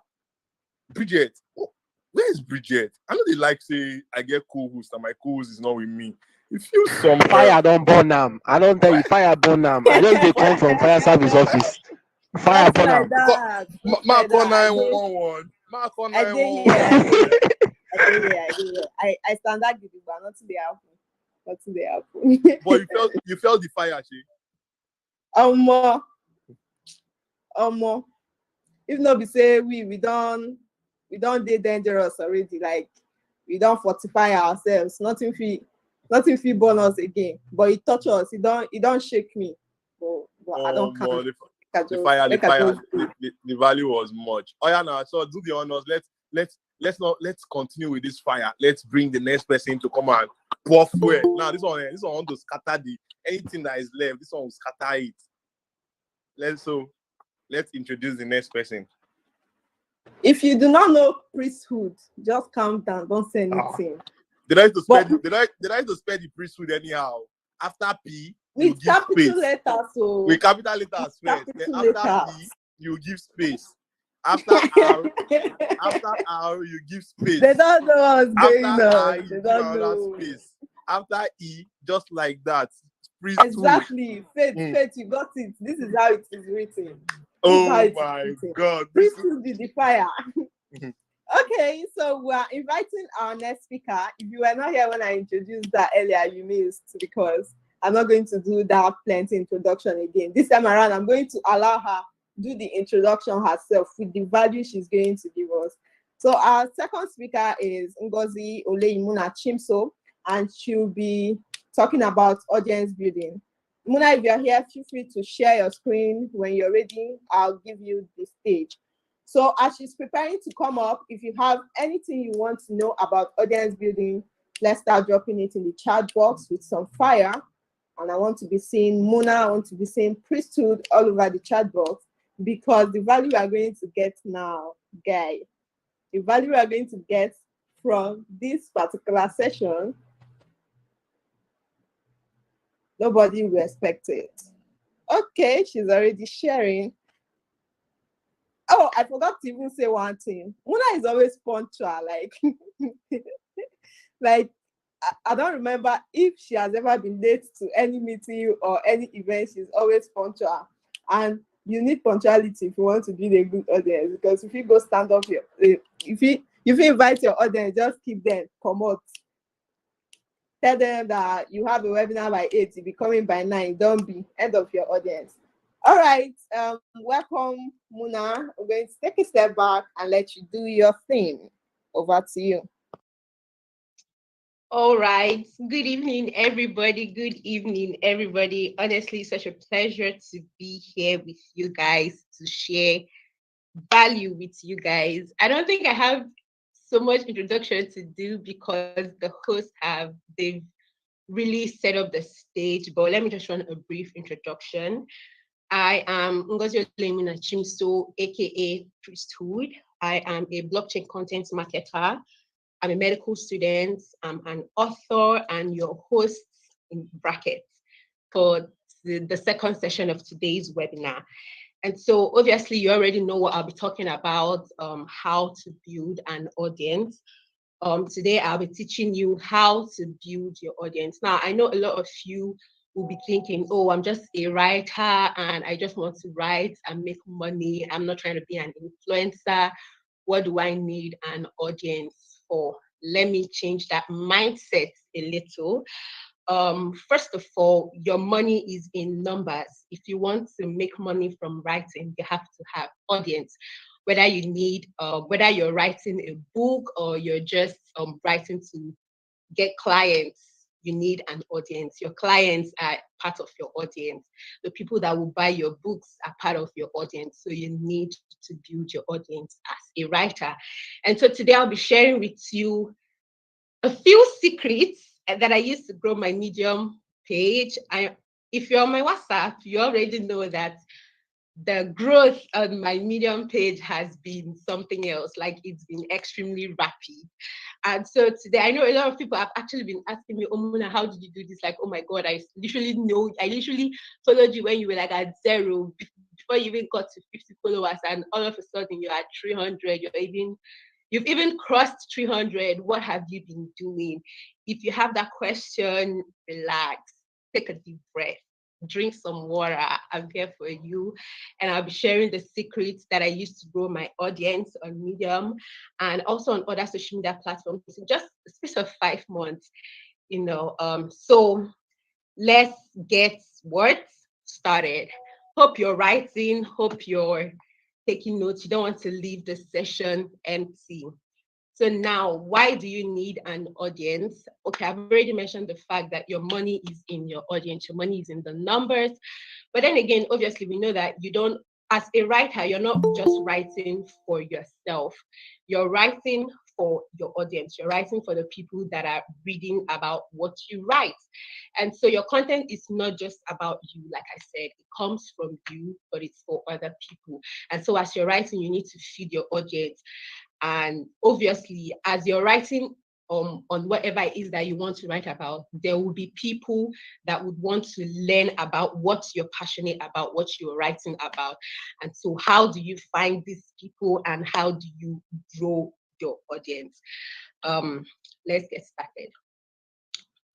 Bridget. Oh, where is Bridget? I know they like say I get co-host and my co-host is not with me. It feels somewhere. Fire don't burn them. I don't tell you, fire burn them. I just they come from fire service office. Fire Not burn like them. that. Not Mark like on that. 911. Mark on I did 911. I stand that give but not today happen. Not today happen. But you felt the fire, Chi. More. If not be say we don't dey dangerous already. Like we don't fortify ourselves. Nothing feel burn us again. But it touch us. It don't shake me. But I don't count. The value was much. Oh yeah, now so do the honors. Let's continue with this fire. Let's bring the next person to come and pour fuel. Now this one want to scatter anything that is left. This one will scatter it. Let's introduce the next person. If you do not know priesthood, just calm down. Don't say anything. Did I to spell the priesthood anyhow? After P, with capital letters. So with capital letters first. Then after P, you give space. After R, you give space. They don't know what's going on. I, you give another space. After E, just like that. Priesthood. Exactly. Faith, you got it. This is how it is written. Oh my God. Priesthood be the fire. Okay, so we are inviting our next speaker. If you were not here when I introduced that earlier, you missed, because I'm not going to do that plenty introduction again. This time around, I'm going to allow her do the introduction herself with the value she's going to give us. So our second speaker is Ngozi Oleimuna Chimso, and she'll be talking about audience building. Muna, if you're here, feel free to share your screen. When you're ready, I'll give you the stage. So as she's preparing to come up, if you have anything you want to know about audience building, let's start dropping it in the chat box with some fire. And I want to be seeing Muna, I want to be seeing priesthood all over the chat box, because the value we are going to get now, guy, the value we are going to get from this particular session, nobody will expect it. Okay, she's already sharing. Oh, I forgot to even say one thing. Muna is always punctual. Like I don't remember if she has ever been late to any meeting or any event. She's always punctual. And you need punctuality if you want to build a good audience. Because if you go stand up here, if you invite your audience, just keep them, come out. Tell them that you have a webinar by 8, you'll be coming by 9. Don't be end of your audience. All right, welcome, Muna. We're going to take a step back and let you do your thing. Over to you. All right. Good evening, everybody. Good evening, everybody. Honestly, such a pleasure to be here with you guys to share value with you guys. I don't think I have so much introduction to do because the hosts they've really set up the stage, but let me just run a brief introduction. I am Ngozi Oleimuna Chimso, aka Priesthood. I am a blockchain content marketer. I'm a medical student. I'm an author and your host in brackets for the second session of today's webinar. And so obviously you already know what I'll be talking about, how to build an audience. Today I'll be teaching you how to build your audience. Now, I know a lot of you will be thinking, oh, I'm just a writer and I just want to write and make money. I'm not trying to be an influencer. What do I need an audience for? Let me change that mindset a little. First of all, your money is in numbers. If you want to make money from writing, you have to have audience. Whether you need, whether you're writing a book or you're just writing to get clients, you need an audience. Your clients are part of your audience. The people that will buy your books are part of your audience. So you need to build your audience as a writer. And so today I'll be sharing with you a few secrets that I used to grow my Medium page. If you're on my WhatsApp, you already know that the growth on my Medium page has been something else. Like, it's been extremely rapid. And so today, I know a lot of people have actually been asking me, oh, Mona, how did you do this? Like, oh my God, I literally followed you when you were like at 0, before you even got to 50 followers, and all of a sudden you're at 300, you've even crossed 300. What have you been doing? If you have that question, relax, take a deep breath, drink some water. I'm here for you. And I'll be sharing the secrets that I used to grow my audience on Medium and also on other social media platforms in just a space of 5 months, So let's get what started. Hope you're writing, hope you're taking notes. You don't want to leave the session empty. So now, why do you need an audience? Okay, I've already mentioned the fact that your money is in your audience, your money is in the numbers. But then again, obviously, we know that as a writer, you're not just writing for yourself. You're writing for your audience. You're writing for the people that are reading about what you write. And so your content is not just about you, like I said, it comes from you, but it's for other people. And so as you're writing, you need to feed your audience. And obviously, as you're writing on whatever it is that you want to write about, there will be people that would want to learn about what you're passionate about, what you're writing about. And so how do you find these people and how do you grow your audience? Let's get started.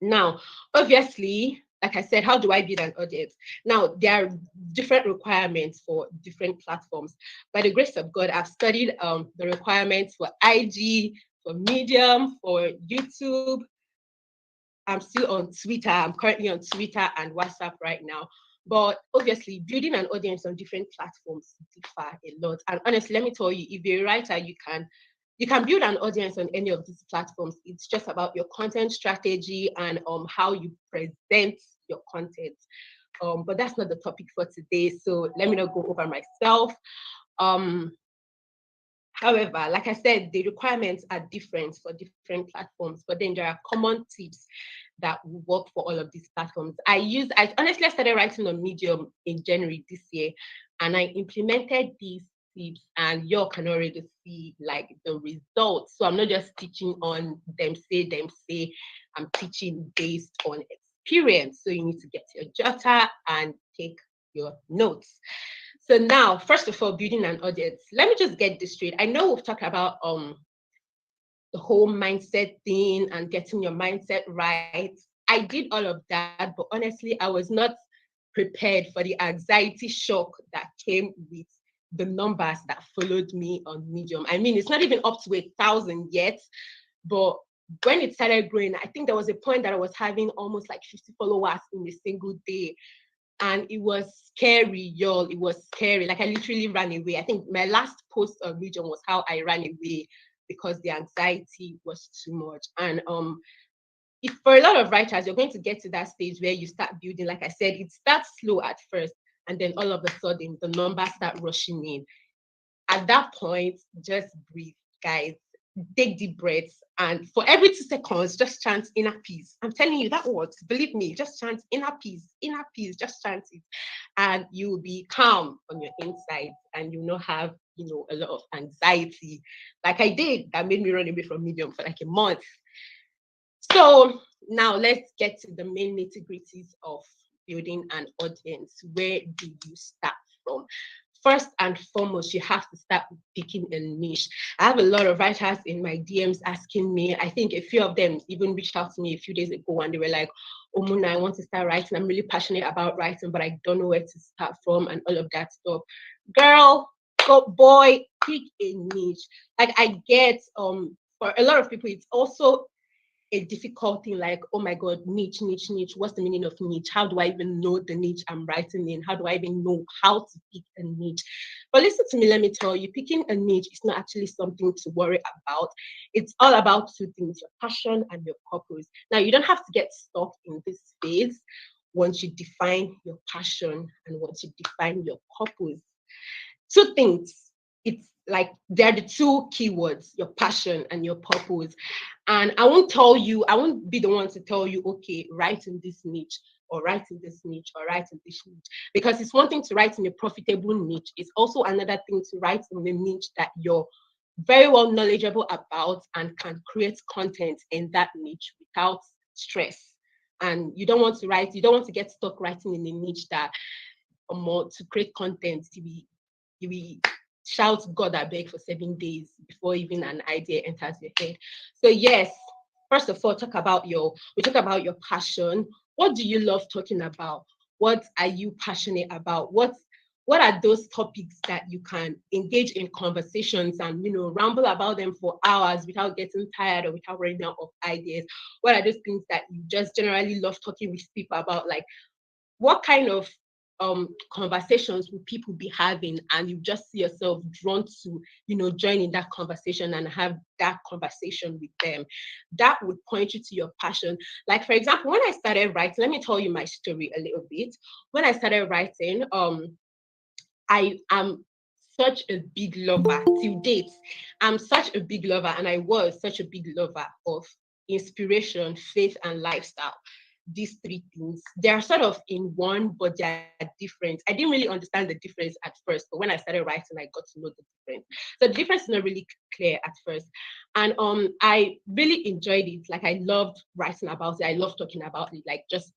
Now, obviously, like I said, how do I build an audience? Now, there are different requirements for different platforms. By the grace of God, I've studied the requirements for IG, for Medium, for YouTube. I'm still on Twitter. I'm currently on Twitter and WhatsApp right now. But obviously, building an audience on different platforms differ a lot. And honestly, let me tell you, if you're a writer, you can build an audience on any of these platforms. It's just about your content strategy and how you present your content. But that's not the topic for today, so let me not go over myself. However, like I said, the requirements are different for different platforms, but then there are common tips that will work for all of these platforms. I honestly started writing on Medium in January this year, and I implemented these tips, and you can already see like the results. So I'm not just teaching on them say, I'm teaching based on experience. So you need to get your jotter and take your notes. So now, first of all, building an audience. Let me just get this straight. I know we've talked about the whole mindset thing and getting your mindset right. I did all of that, but honestly, I was not prepared for the anxiety shock that came with the numbers that followed me on Medium. I mean, it's not even up to 1,000 yet, but when it started growing, I think there was a point that I was having almost like 50 followers in a single day. And it was scary, y'all. It was scary. Like, I literally ran away. I think my last post on Medium was how I ran away because the anxiety was too much. And if for a lot of writers, you're going to get to that stage where you start building. Like I said, it starts slow at first, and then all of a sudden, the numbers start rushing in. At that point, just breathe, guys. Take deep breaths, and for every 2 seconds, just chant inner peace. I'm telling you, that works. Believe me, just chant inner peace, just chant it, and you will be calm on your inside, and you will not have, a lot of anxiety like I did that made me run away from Medium for like a month. So now let's get to the main nitty-gritties of building an audience. Where do you start from? First and foremost, you have to start picking a niche. I have a lot of writers in my DMs asking me. I think a few of them even reached out to me a few days ago and they were like, oh, Mona, I want to start writing. I'm really passionate about writing, but I don't know where to start from and all of that stuff. Girl, boy, pick a niche. Like, I get, for a lot of people, it's also a difficult thing, like, oh my God, niche. What's the meaning of niche? How do I even know the niche I'm writing in? How do I even know how to pick a niche? But listen to me, let me tell you, picking a niche is not actually something to worry about. It's all about two things, your passion and your purpose. Now, you don't have to get stuck in this phase once you define your passion and once you define your purpose. Two things. It's like they're the two keywords, your passion and your purpose. And I won't be the one to tell you, okay, write in this niche or write in this niche or write in this niche. Because it's one thing to write in a profitable niche. It's also another thing to write in a niche that you're very well knowledgeable about and can create content in that niche without stress. And you don't want to get stuck writing in a niche that more to create content you be shout God I beg for 7 days before even an idea enters your head. So yes, first of all, we talk about your passion. What do you love talking about? What are you passionate about? What are those topics that you can engage in conversations and ramble about them for hours without getting tired or without running out of ideas? What are those things that you just generally love talking with people about? Like, what kind of conversations will people be having, and you just see yourself drawn to join in that conversation and have that conversation with them? That would point you to your passion. Like, for example, when I started writing, let me tell you my story a little bit. When I started writing, I am such a big lover till date. I'm such a big lover, and I was such a big lover of inspiration, faith, and lifestyle. These three things, they are sort of in one, but they are different. I didn't really understand the difference at first, but when I started writing, I got to know the difference. So the difference is not really clear at first. And I really enjoyed it. Like, I loved writing about it. I love talking about it. Like, just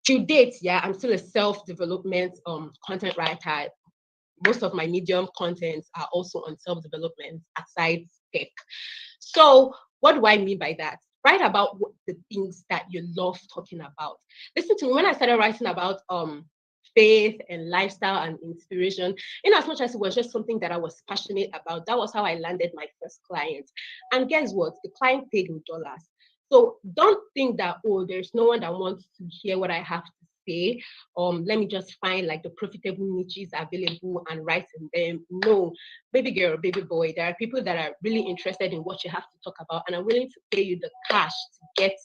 to date, yeah, I'm still a self-development content writer. Most of my Medium contents are also on self-development aside tech. So what do I mean by that? Write about the things that you love talking about. Listen to me, when I started writing about faith and lifestyle and inspiration, in as much as it was just something that I was passionate about, that was how I landed my first client. And guess what? The client paid in dollars. So don't think that, oh, there's no one that wants to hear what I have to say. Let me just find like the profitable niches available and write in them. No, baby girl, baby boy, there are people that are really interested in what you have to talk about and are willing to pay you the cash to get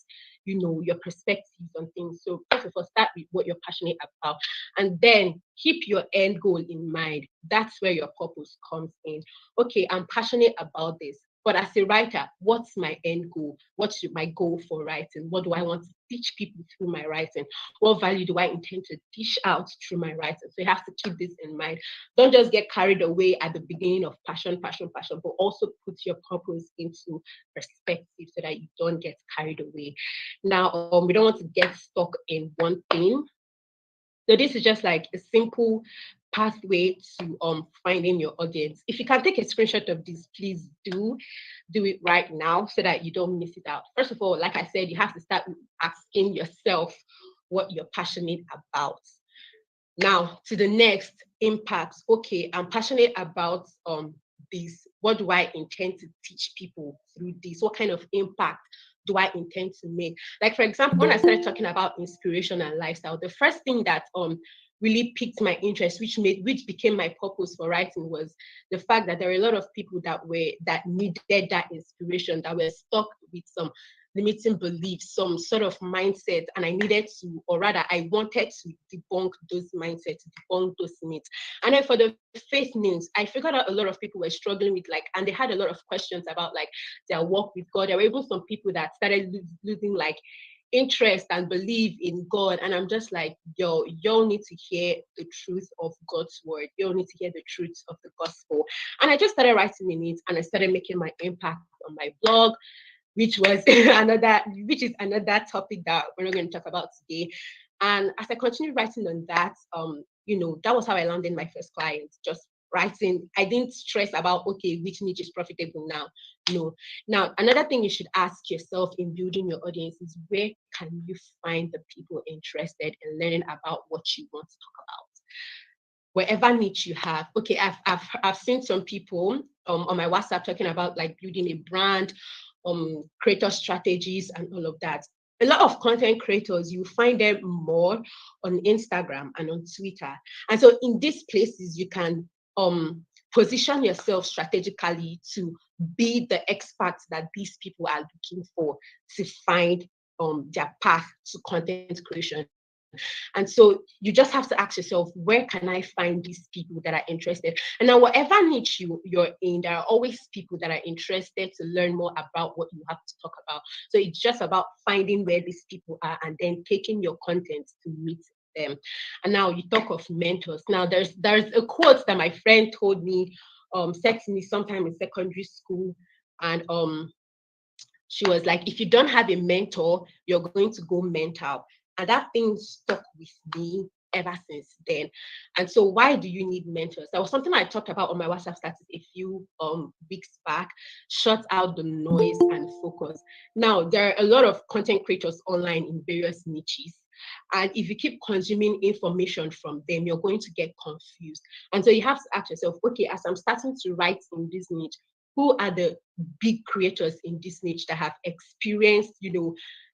your perspectives on things. So first of all, start with what you're passionate about, and then keep your end goal in mind. That's where your purpose comes in. Okay, I'm passionate about this, but as a writer, what's my end goal? What's my goal for writing? What do I want to teach people through my writing? What value do I intend to dish out through my writing? So you have to keep this in mind. Don't just get carried away at the beginning of passion, but also put your purpose into perspective so that you don't get carried away. Now, we don't want to get stuck in one thing. So this is just like a simple pathway to finding your audience. If you can take a screenshot of this, please do it right now so that you don't miss it out. First of all, like I said, you have to start asking yourself what you're passionate about. Now to the next, impacts. Okay, I'm passionate about this. What do I intend to teach people through this? What kind of impact do I intend to make? Like, for example, when I started talking about inspiration and lifestyle, the first thing that really piqued my interest, which became my purpose for writing, was the fact that there were a lot of people that needed that inspiration, that were stuck with some limiting beliefs, some sort of mindset, and I wanted to debunk those mindsets, debunk those myths. And then for the faith news, I figured out a lot of people were struggling with and they had a lot of questions about their walk with God. There were even some people that started losing interest and belief in God. And I'm just like, y'all need to hear the truth of God's word. Y'all need to hear the truth of the gospel. And I just started writing in it, and I started making my impact on my blog, which is another topic that we're not going to talk about today. And as I continued writing on that, that was how I landed my first client. Just writing. I didn't stress about, okay, which niche is profitable now. No. Now, another thing you should ask yourself in building your audience is, where can you find the people interested in learning about what you want to talk about? Wherever niche you have. Okay, I've seen some people on my WhatsApp talking about building a brand, creator strategies and all of that. A lot of content creators, you find them more on Instagram and on Twitter. And so in these places, you can position yourself strategically to be the experts that these people are looking for to find their path to content creation. And so you just have to ask yourself, where can I find these people that are interested? And now whatever niche you're in, there are always people that are interested to learn more about what you have to talk about. So it's just about finding where these people are and then taking your content to meet them. And now you talk of mentors. Now there's a quote that my friend told me, said to me sometime in secondary school. And she was like, if you don't have a mentor, you're going to go mental. And that thing stuck with me ever since then. And so why do you need mentors? That was something I talked about on my WhatsApp status a few weeks back. Shut out the noise and focus. Now, there are a lot of content creators online in various niches. And if you keep consuming information from them, you're going to get confused. And so you have to ask yourself, okay, as I'm starting to write in this niche, who are the big creators in this niche that have experienced,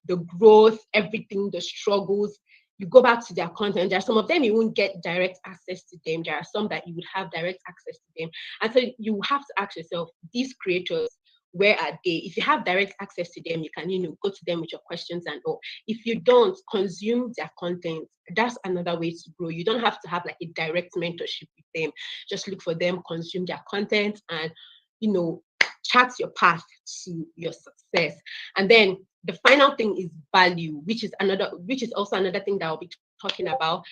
the growth, everything, the struggles? You go back to their content. There are some of them you won't get direct access to them. There are some that you would have direct access to them. And so you have to ask yourself, these creators, where are they? If you have direct access to them, you can, go to them with your questions and all. If you don't, consume their content. That's another way to grow. You don't have to have like a direct mentorship with them. Just look for them, consume their content, and chart your path to your success. And then the final thing is value, which is also another thing that I'll be talking about.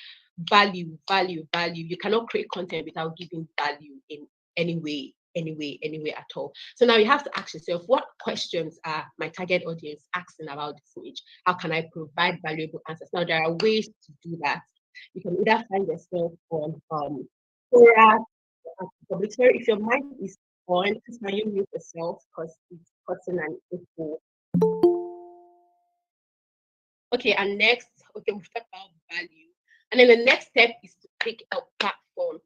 Value. You cannot create content without giving value in any way at all. So now you have to ask yourself, what questions are my target audience asking about this niche? How can I provide valuable answers? Now there are ways to do that. You can either find yourself on Quora, public. Sorry, if your mic is on, please can you mute yourself because it's causing an echo. Okay, and next, we've talked about value. And then the next step is to pick a platform.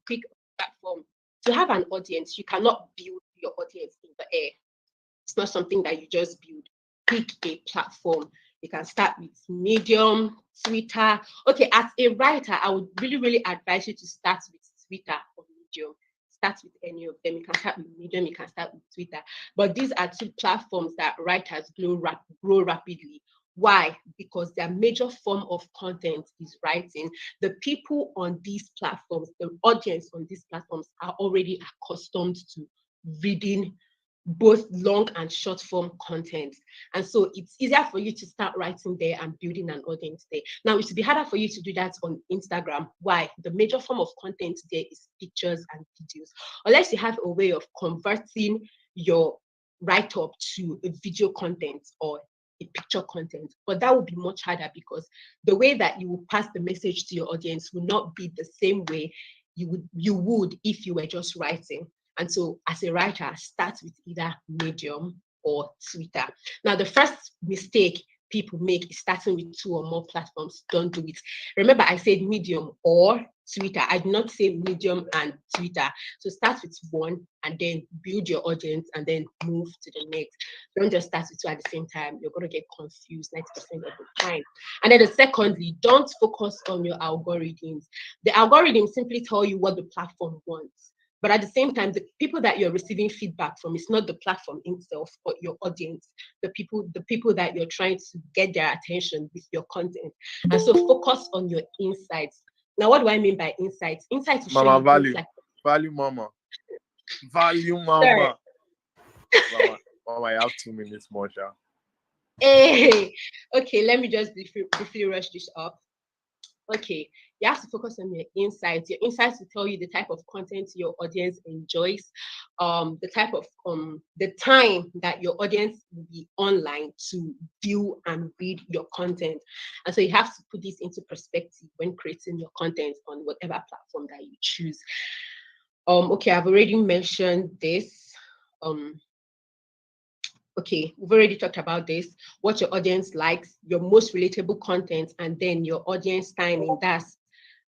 To have an audience, you cannot build your audience in the air. It's not something that you just build. Pick a platform. You can start with Medium, Twitter. Okay, as a writer, I would really, really advise you to start with Twitter or Medium. Start with any of them. You can start with Medium, you can start with Twitter. But these are two platforms that writers grow rapidly. Why? Because their major form of content is writing. The people on these platforms, the audience on these platforms are already accustomed to reading both long and short form content. And so it's easier for you to start writing there and building an audience there. Now, it would be harder for you to do that on Instagram. Why? The major form of content there is pictures and videos. Unless you have a way of converting your write-up to a video content or a picture content, but that would be much harder because the way that you will pass the message to your audience will not be the same way you would if you were just writing. And so as a writer, start with either Medium or Twitter. Now, the first mistake people make is starting with 2 or more platforms. Don't do it. Remember, I said Medium or Twitter. I did not say Medium and Twitter. So start with one and then build your audience and then move to the next. Don't just start with 2 at the same time. You're going to get confused 90% of the time. And then secondly, don't focus on your algorithms. The algorithms simply tell you what the platform wants. But at the same time, the people that you're receiving feedback from is not the platform itself, but your audience, the people that you're trying to get their attention with your content. And so focus on your insights. Now, what do I mean by insights? Insights will show you value. Like, Value, mama. Value, mama. Mama, I have 2 minutes more, Sha. Hey, okay, let me just briefly rush this up. Okay, you have to focus on your insights. Your insights will tell you the type of content your audience enjoys, the type of the time that your audience will be online to view and read your content. And so you have to put this into perspective when creating your content on whatever platform that you choose. Okay, I've already mentioned this. Okay, we've already talked about this, what your audience likes, your most relatable content, and then your audience timing. That's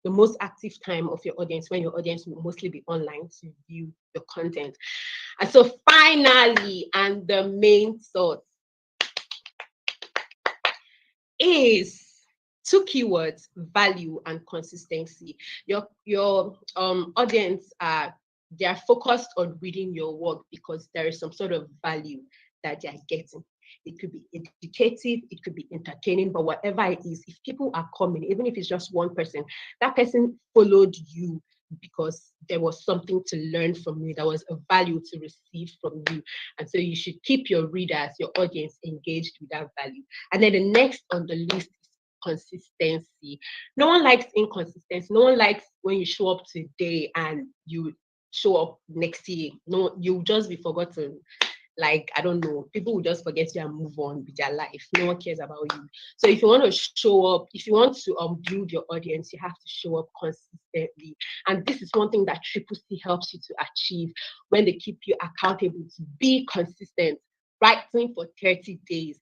the most active time of your audience, when your audience will mostly be online to view your content. And so finally, and the main thought is 2 keywords: value and consistency. Your audience are they are focused on reading your work because there is some sort of value that they are getting. It could be educative, it could be entertaining, but whatever it is, if people are coming, even if it's just one person, that person followed you because there was something to learn from you, there was a value to receive from you. And so you should keep your readers, your audience engaged with that value. And then the next on the list is consistency. No one likes inconsistency. No one likes when you show up today and you show up next year. No, you'll just be forgotten. Like, I don't know, people will just forget you and move on with their life. No one cares about you. So if you want to show up, if you want to build your audience, you have to show up consistently. And this is one thing that Triple C helps you to achieve when they keep you accountable to be consistent. Writing for 30 days.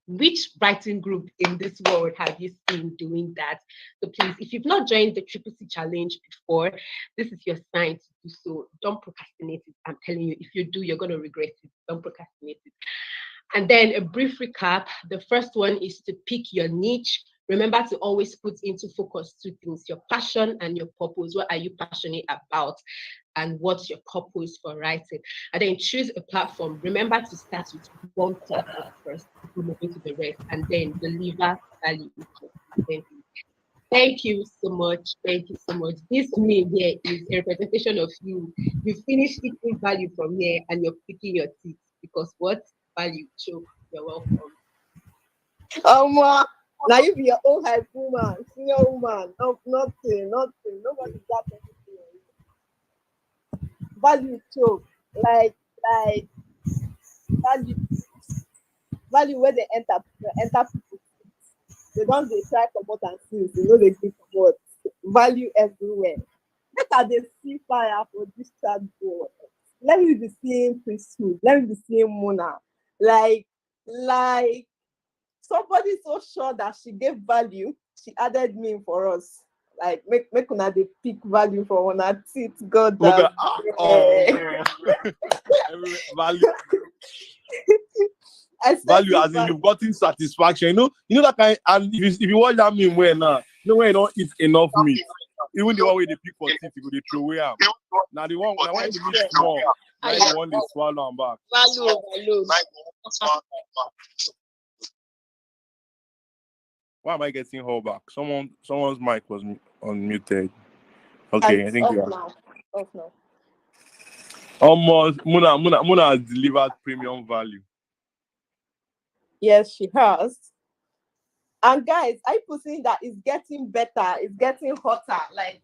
Which writing group in this world have you seen doing that? So please, if you've not joined the Triple C Challenge before, this is your sign to do so. Don't procrastinate it. I'm telling you, if you do, you're going to regret it. Don't procrastinate it. And then a brief recap. The first one is to pick your niche. Remember to always put into focus two things, your passion and your purpose. What are you passionate about? And what's your purpose for writing? And then choose a platform. Remember to start with one platform first, move into the rest, and then deliver value consistently. Thank you so much. Thank you so much. This meme here is a representation of you. You finished eating value from here and you're picking your teeth because what value? Choke. You're welcome. Now you be your own hype woman, senior woman. No, nothing. Nobody got anything. Value choke. Like value where they enter people. They don't they try for more than things. They know they give what value everywhere. Let us they see fire for this chat board. Let me be seeing priesthood. Let me be seeing Mona. Like somebody so sure that she gave value, she added me for us. Like make una dey pick value for una teeth. God damn. Value. Value as in you've gotten satisfaction. You know that kind. And if you watch that meme where now, when you don't eat enough meat, even the one where they pick for teeth, you go they throw away am. Now the one when you meat small, now the one they swallow and back. value. Why am I getting her back? Someone's mic was unmuted. Okay, I think you are. Off now. Almost Muna has delivered premium value. Yes, she has. And guys, I perceive that it's getting better, it's getting hotter. Like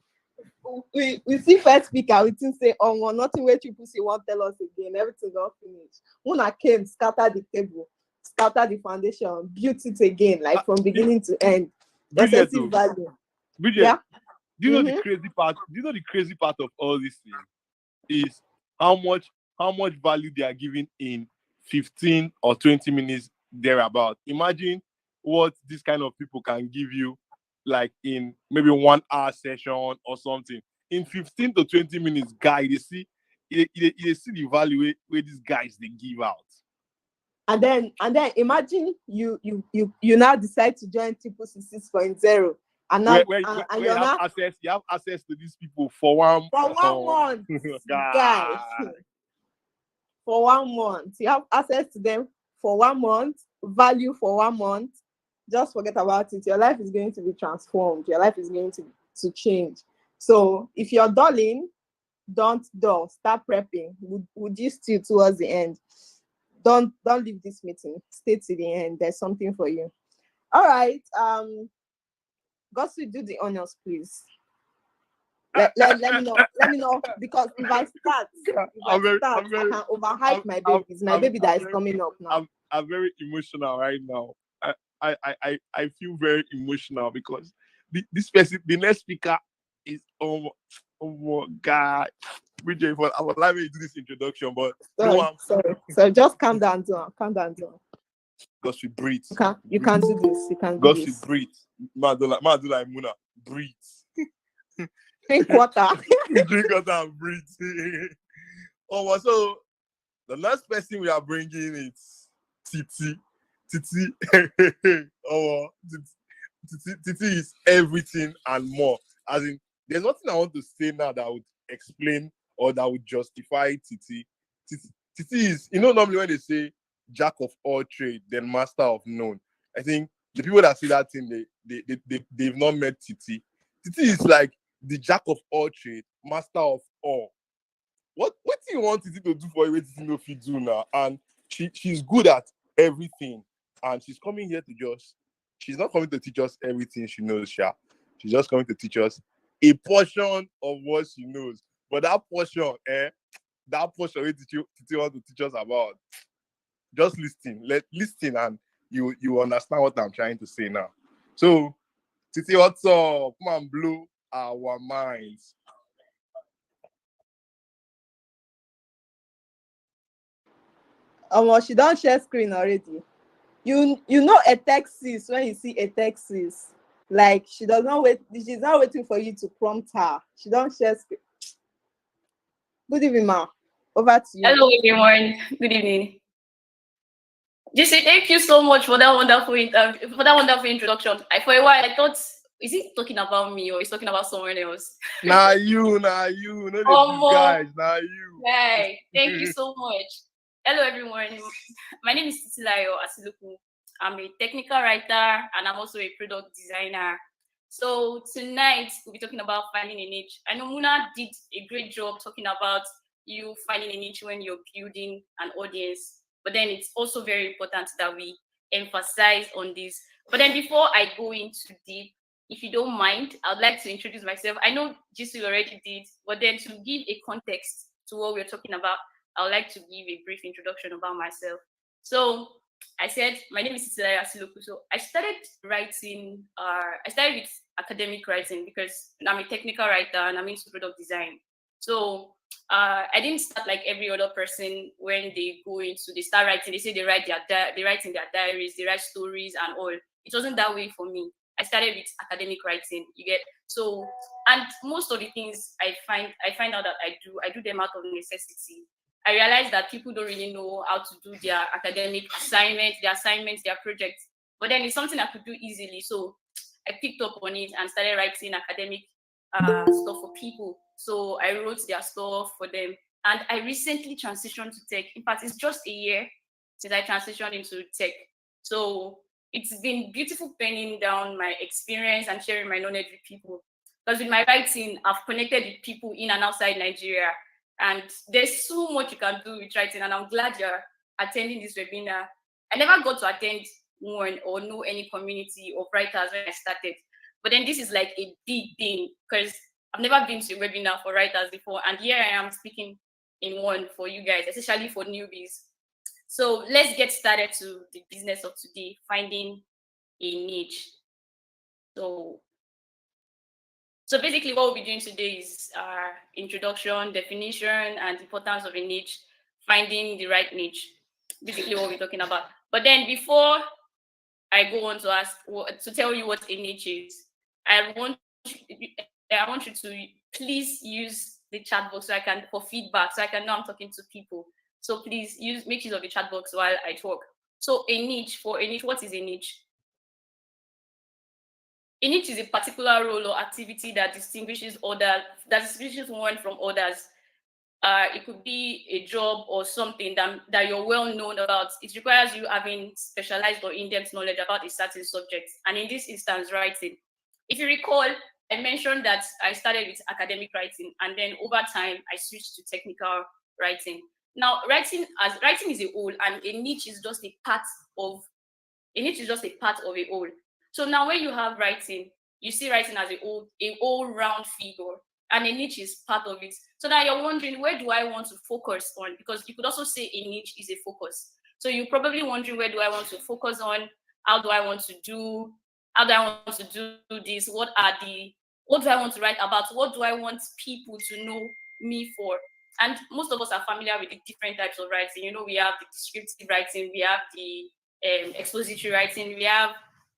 we see first speaker, we think say, oh, well, nothing where people say won't tell us again, everything's all finished. Muna came, scattered the table, scattered the foundation, built it again, like from beginning to end. Bridget, Excessive value. Bridget, Yeah. do you know the crazy part? Do you know the crazy part of all this thing is how much value they are giving in 15 or 20 minutes thereabout. Imagine what this kind of people can give you, like in maybe 1 hour session or something. In 15 to 20 minutes, guy, they see the value where these guys they give out. And then imagine you now decide to join Triple C 6.0. And now where you have access to these people for one month, guys. For 1 month, you have access to them for 1 month, value for 1 month. Just forget about it. Your life is going to be transformed. Your life is going to change. So if you're dulling, don't dull. Start prepping. Would you still towards the end? Don't leave this meeting. Stay to the end. There's something for you. All right. Gossip, do the honors, please. Let me know because if I start, I can overhype my babies. My baby that is coming up now. I'm very emotional right now. I feel very emotional because this person, the next speaker is oh my God. Bridget, I would like to do this introduction, but sorry. So just calm down, calm down. Because we breathe. You can do this. You can do this. Because we breathe. Man, do like Muna. Breathe. Drink water. Drink water and breathe. So the last person we are bringing is Titi. Titi. Titi is everything and more. As in, there's nothing I want to say now that would explain or that would justify Titi. Titi is, normally when they say jack of all trade, then master of none. I think the people that say that thing, they've not met Titi. Titi is like the jack of all trade, master of all. What do you want Titi to do for you? What Titi no fit do now? And she's good at everything. And she's coming here to she's not coming to teach us everything she knows, Sha. She's just coming to teach us a portion of what she knows. But that portion where Titi want to teach us about, just listen and you understand what I'm trying to say now. So, Titi, what's up? Come on, blow our minds. She don't share screen already. You know a Texas when you see a Texas. Like she's not waiting for you to prompt her. She don't share screen. Good evening, ma. Over to you. Hello, everyone. Good evening. JC, thank you so much for that wonderful introduction. For a while, I thought, is he talking about me or is talking about someone else? Nah, you. No, guys. Nah, you. Right. Thank you so much. Hello, everyone. My name is Titilayo Asiluku. I'm a technical writer and I'm also a product designer. So tonight we'll be talking about finding a niche. I know Muna did a great job talking about you finding a niche when you're building an audience. But then it's also very important that we emphasize on this. But then before I go into deep, if you don't mind, I'd like to introduce myself. I know Jisu already did, but then to give a context to what we're talking about, I would like to give a brief introduction about myself. So I said, my name is Titilayo Asiluku. So I started writing, I started with academic writing because I'm a technical writer and I'm into product design. So I didn't start like every other person when they start writing. They say they write in their diaries, they write stories and all. It wasn't that way for me. I started with academic writing. You get so, and most of the things I find out that I do them out of necessity. I realized that people don't really know how to do their academic assignments, their projects. But then it's something I could do easily. So I picked up on it and started writing academic stuff for people. So I wrote their stuff for them. And I recently transitioned to tech. In fact, it's just a year since I transitioned into tech. So it's been beautiful penning down my experience and sharing my knowledge with people. Because with my writing, I've connected with people in and outside Nigeria. And there's so much you can do with writing. And I'm glad you're attending this webinar. I never got to attend one or know any community of writers when I started. But then this is like a big thing because I've never been to a webinar for writers before. And here I am speaking in one for you guys, especially for newbies. So let's get started to the business of today, finding a niche. So basically what we'll be doing today is introduction, definition, and importance of a niche, finding the right niche, basically what we're talking about. But then before I go on to tell you what a niche is, I want you to please use the chat box for feedback, so I can know I'm talking to people. So please make use of the chat box while I talk. So what is a niche? A niche is a particular role or activity that distinguishes one from others. It could be a job or something that you're well known about. It requires you having specialized or in-depth knowledge about a certain subject. And in this instance, writing. If you recall, I mentioned that I started with academic writing, and then over time, I switched to technical writing. Now, writing is a whole, and a niche is just a part of a whole. So now when you have writing, you see writing as a whole round figure, and a niche is part of it. So now you're wondering, where do I want to focus on? Because you could also say a niche is a focus. So you're probably wondering, where do I want to focus on? How do I want to do this? What do I want to write about? What do I want people to know me for? And most of us are familiar with the different types of writing. You know, we have the descriptive writing, we have the expository writing, we have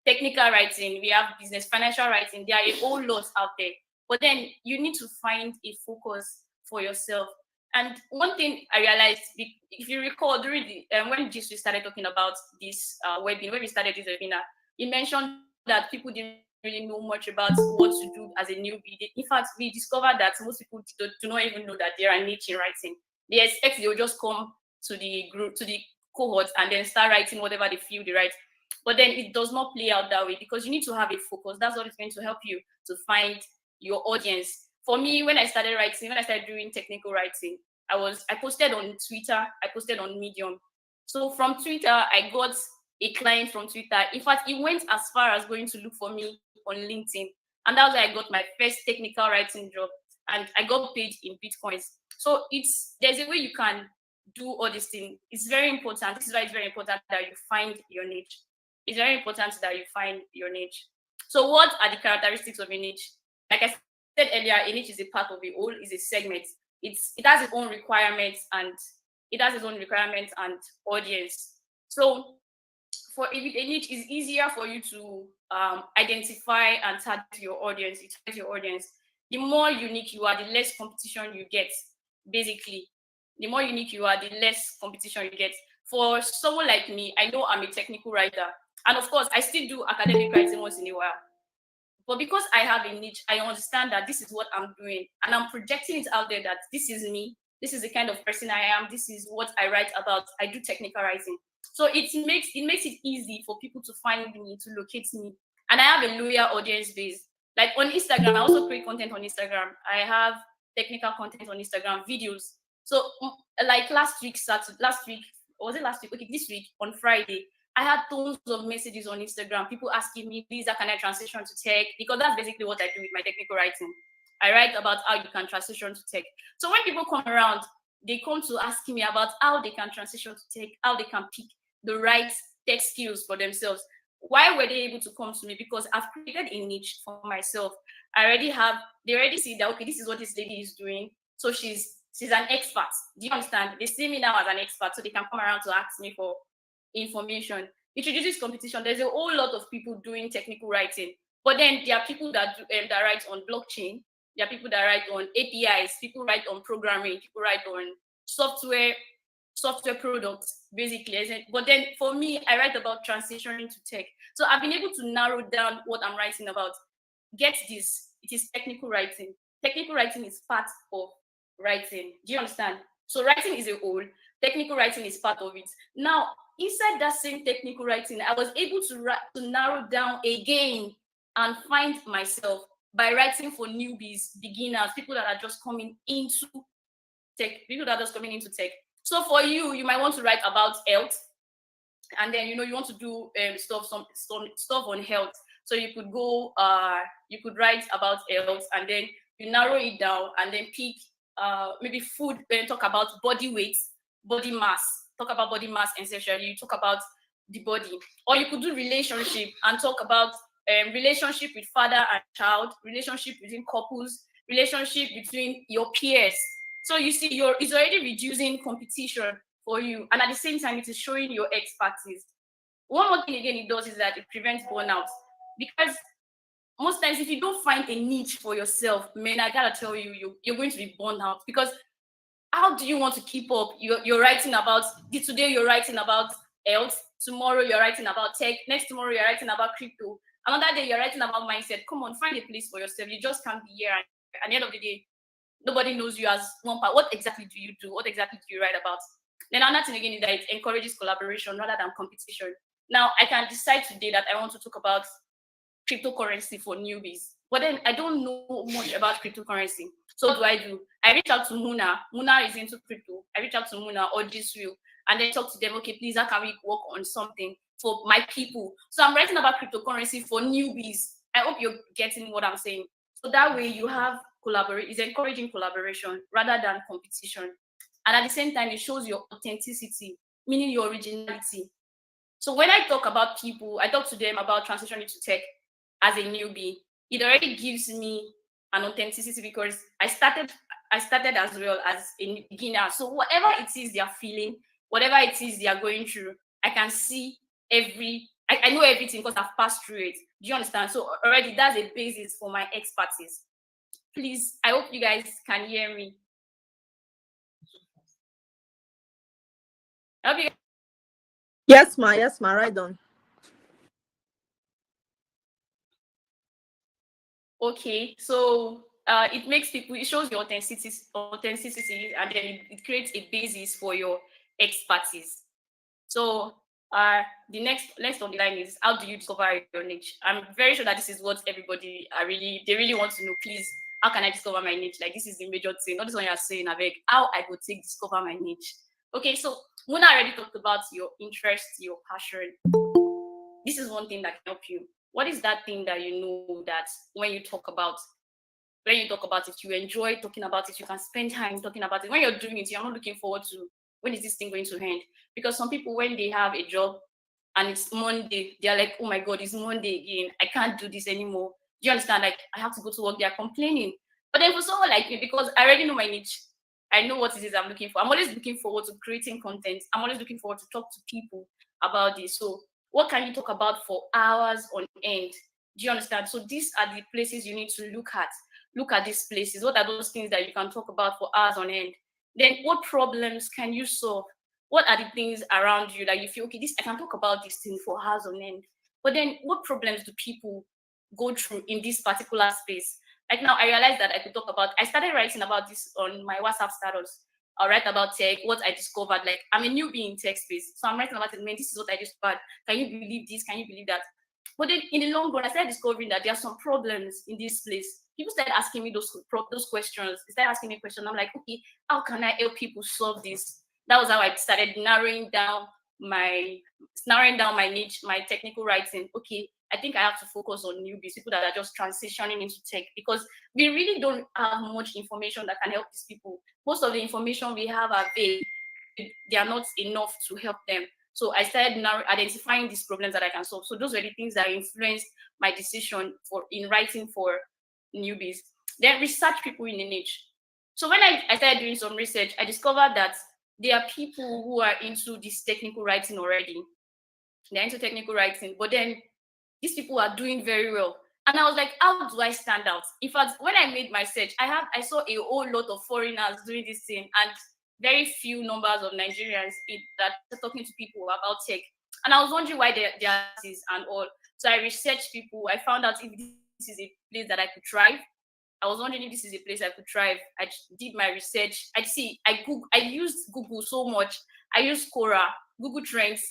technical writing, we have business, financial writing. There are a whole lot out there. But then you need to find a focus for yourself. And one thing I realized, if you recall, during when we started talking about this webinar, when we started this webinar, you mentioned that people didn't really know much about what to do as a newbie. In fact, we discovered that most people do not even know that they are niche in writing. They expect they will just come to the group, to the cohort, and then start writing whatever they feel they write. But then it does not play out that way, because you need to have a focus. That's what is going to help you to find your audience. For me, when I started writing, when I started doing technical writing, I posted on Twitter, I posted on Medium. So from Twitter, I got a client from Twitter. In fact, he went as far as going to look for me on LinkedIn. And that's where I got my first technical writing job. And I got paid in Bitcoins. So there's a way you can do all these things. It's very important. This is why it's very important that you find your niche. It's very important that you find your niche. So what are the characteristics of a niche? Like I said earlier, a niche is a part of a whole, is a segment. It has its own requirements and audience. So for a niche, it's easier for you to identify and target your audience. The more unique you are, the less competition you get. Basically, the more unique you are, the less competition you get. For someone like me, I know I'm a technical writer, and of course, I still do academic writing once in a while. But because I have a niche, I understand that this is what I'm doing, and I'm projecting it out there that this is me. This is the kind of person I am. This is what I write about. I do technical writing. So it makes it easy for people to find me, to locate me. And I have a loyal audience base. Like on Instagram, I also create content on Instagram. I have technical content on Instagram, videos. So like last week, okay, this week on Friday, I had tons of messages on Instagram, people asking me, Lisa, can I transition to tech? Because that's basically what I do with my technical writing. I write about how you can transition to tech. So when people come around, they come to ask me about how they can transition to tech, how they can pick the right tech skills for themselves. Why were they able to come to me? Because I've created a niche for myself. They already see that, okay, this is what this lady is doing. So she's an expert. Do you understand? They see me now as an expert, so they can come around to ask me for information. It reduces competition. There's a whole lot of people doing technical writing, but then there are people that write on blockchain. There are people that write on APIs. People write on programming. People write on software products, basically. But then for me, I write about transitioning to tech. So I've been able to narrow down what I'm writing about. Get this, it is technical writing. Technical writing is part of writing. Do you understand? So writing is a whole, technical writing is part of it. Now, inside that same technical writing, I was able to narrow down again and find myself by writing for newbies, beginners, people that are just coming into tech. So for you, you might want to write about health, and then you want to do some stuff on health. So you could write about health, and then you narrow it down, and then pick maybe food, then talk about body weight, body mass, talk about body mass essentially. You talk about the body, or you could do relationship and talk about relationship with father and child, relationship between couples, relationship between your peers. So you see, it's already reducing competition for you, and at the same time, it is showing your expertise. One more thing again it does is that it prevents burnout, because most times if you don't find a niche for yourself, man, I gotta tell you, you're going to be burned out. Because how do you want to keep up? You're writing about today, you're writing about health, tomorrow you're writing about tech, next tomorrow you're writing about crypto, another day you're writing about mindset. Come on, find a place for yourself. You just can't be here, and at the end of the day, nobody knows you as one part. What exactly do you do? What exactly do you write about? Then another thing again is that it encourages collaboration rather than competition. Now, I can decide today that I want to talk about cryptocurrency for newbies, but then I don't know much about cryptocurrency. So what do? I reach out to Muna. Muna is into crypto. I reach out to Muna or Giswil, and then talk to them. Okay, please, how can we work on something for my people? So I'm writing about cryptocurrency for newbies. I hope you're getting what I'm saying. So that way you have it's encouraging collaboration rather than competition. And at the same time, it shows your authenticity, meaning your originality. So when I talk about people, I talk to them about transitioning to tech as a newbie. It already gives me an authenticity because I started as well as a beginner. So whatever it is they are feeling, whatever it is they are going through, I can see I know everything because I've passed through it. Do you understand? So already that's a basis for my expertise. Please, I hope you guys can hear me. I hope you guys. Yes, ma, right on. Okay, so it makes people, it shows your authenticity, and then it creates a basis for your expertise. So the next on the line is, how do you discover your niche? I'm very sure that this is what everybody they really want to know. Please, how can I discover my niche? Like, this is the major thing. Not this one you're saying, I beg. How I go take discover my niche? Okay, so Muna already talked about your interest, your passion. This is one thing that can help you. What is that thing that you know that when you talk about it, you enjoy talking about it, you can spend time talking about it. When you're doing it, you're not looking forward to, when is this thing going to end? Because some people, when they have a job and it's Monday, they're like, oh my God, it's Monday again. I can't do this anymore. Do you understand? Like, I have to go to work, they're complaining. But then for someone like me, because I already know my niche, I know what it is I'm looking for. I'm always looking forward to creating content. I'm always looking forward to talk to people about this. So what can you talk about for hours on end? Do you understand? So these are the places you need to look at. Look at these places. What are those things that you can talk about for hours on end? Then what problems can you solve? What are the things around you that you feel, okay, this, I can talk about this thing for hours on end. But then what problems do people go through in this particular space? Like now, I realized that I could talk about, I started writing about this on my WhatsApp status. I'll write about tech, what I discovered. Like, I'm a newbie in tech space. So I'm writing about it, man, this is what I discovered. Can you believe this? Can you believe that? But then in the long run, I started discovering that there are some problems in this place. People started asking me those questions. They started asking me questions. I'm like, okay, how can I help people solve this? That was how I started narrowing down my niche, my technical writing. Okay, I think I have to focus on newbies, people that are just transitioning into tech, because we really don't have much information that can help these people. Most of the information we have are vague. They are not enough to help them. So I started now identifying these problems that I can solve. So those were the things that influenced my decision in writing for newbies. Then research people in the niche. So when I started doing some research, I discovered that there are people who are into this technical writing already. They're into technical writing, but then these people are doing very well. And I was like, how do I stand out? In fact, when I made my search, I saw a whole lot of foreigners doing this thing and very few numbers of Nigerians that are talking to people about tech. And I was wondering why there is and all. So I researched people. I found out if this is a place that I could thrive. I was wondering if this is a place I could thrive. I did my research. I used Google so much. I used Quora, Google Trends.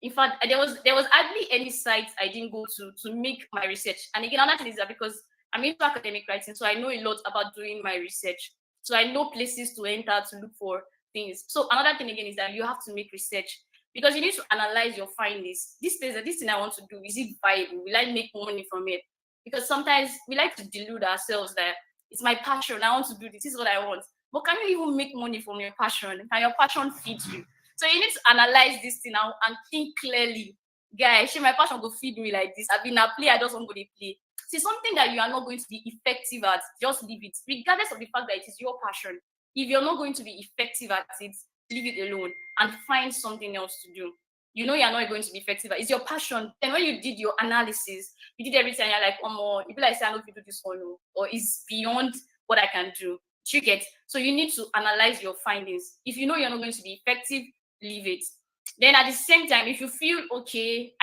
In fact, there was hardly any site I didn't go to make my research. And again, another thing is that because I'm into academic writing, so I know a lot about doing my research. So I know places to enter to look for things. So another thing again is that you have to make research, because you need to analyze your findings. This thing I want to do, is it viable? Will I make money from it? Because sometimes we like to delude ourselves that it's my passion. I want to do this. This is what I want. But can you even make money from your passion? Can your passion feed you? So you need to analyze this thing now and think clearly. Guys, my passion go feed me like this. I've been a play, I just want to play. See, something that you are not going to be effective at, just leave it. Regardless of the fact that it is your passion. If you're not going to be effective at it, leave it alone and find something else to do. You know you're not going to be effective at it. It's your passion. Then when you did your analysis, you did everything, you're like, oh more, you be like, say, I know if you do this one, or it's beyond what I can do. You get? So you need to analyze your findings. If you know you're not going to be effective, leave it. Then at the same time, if you feel okay,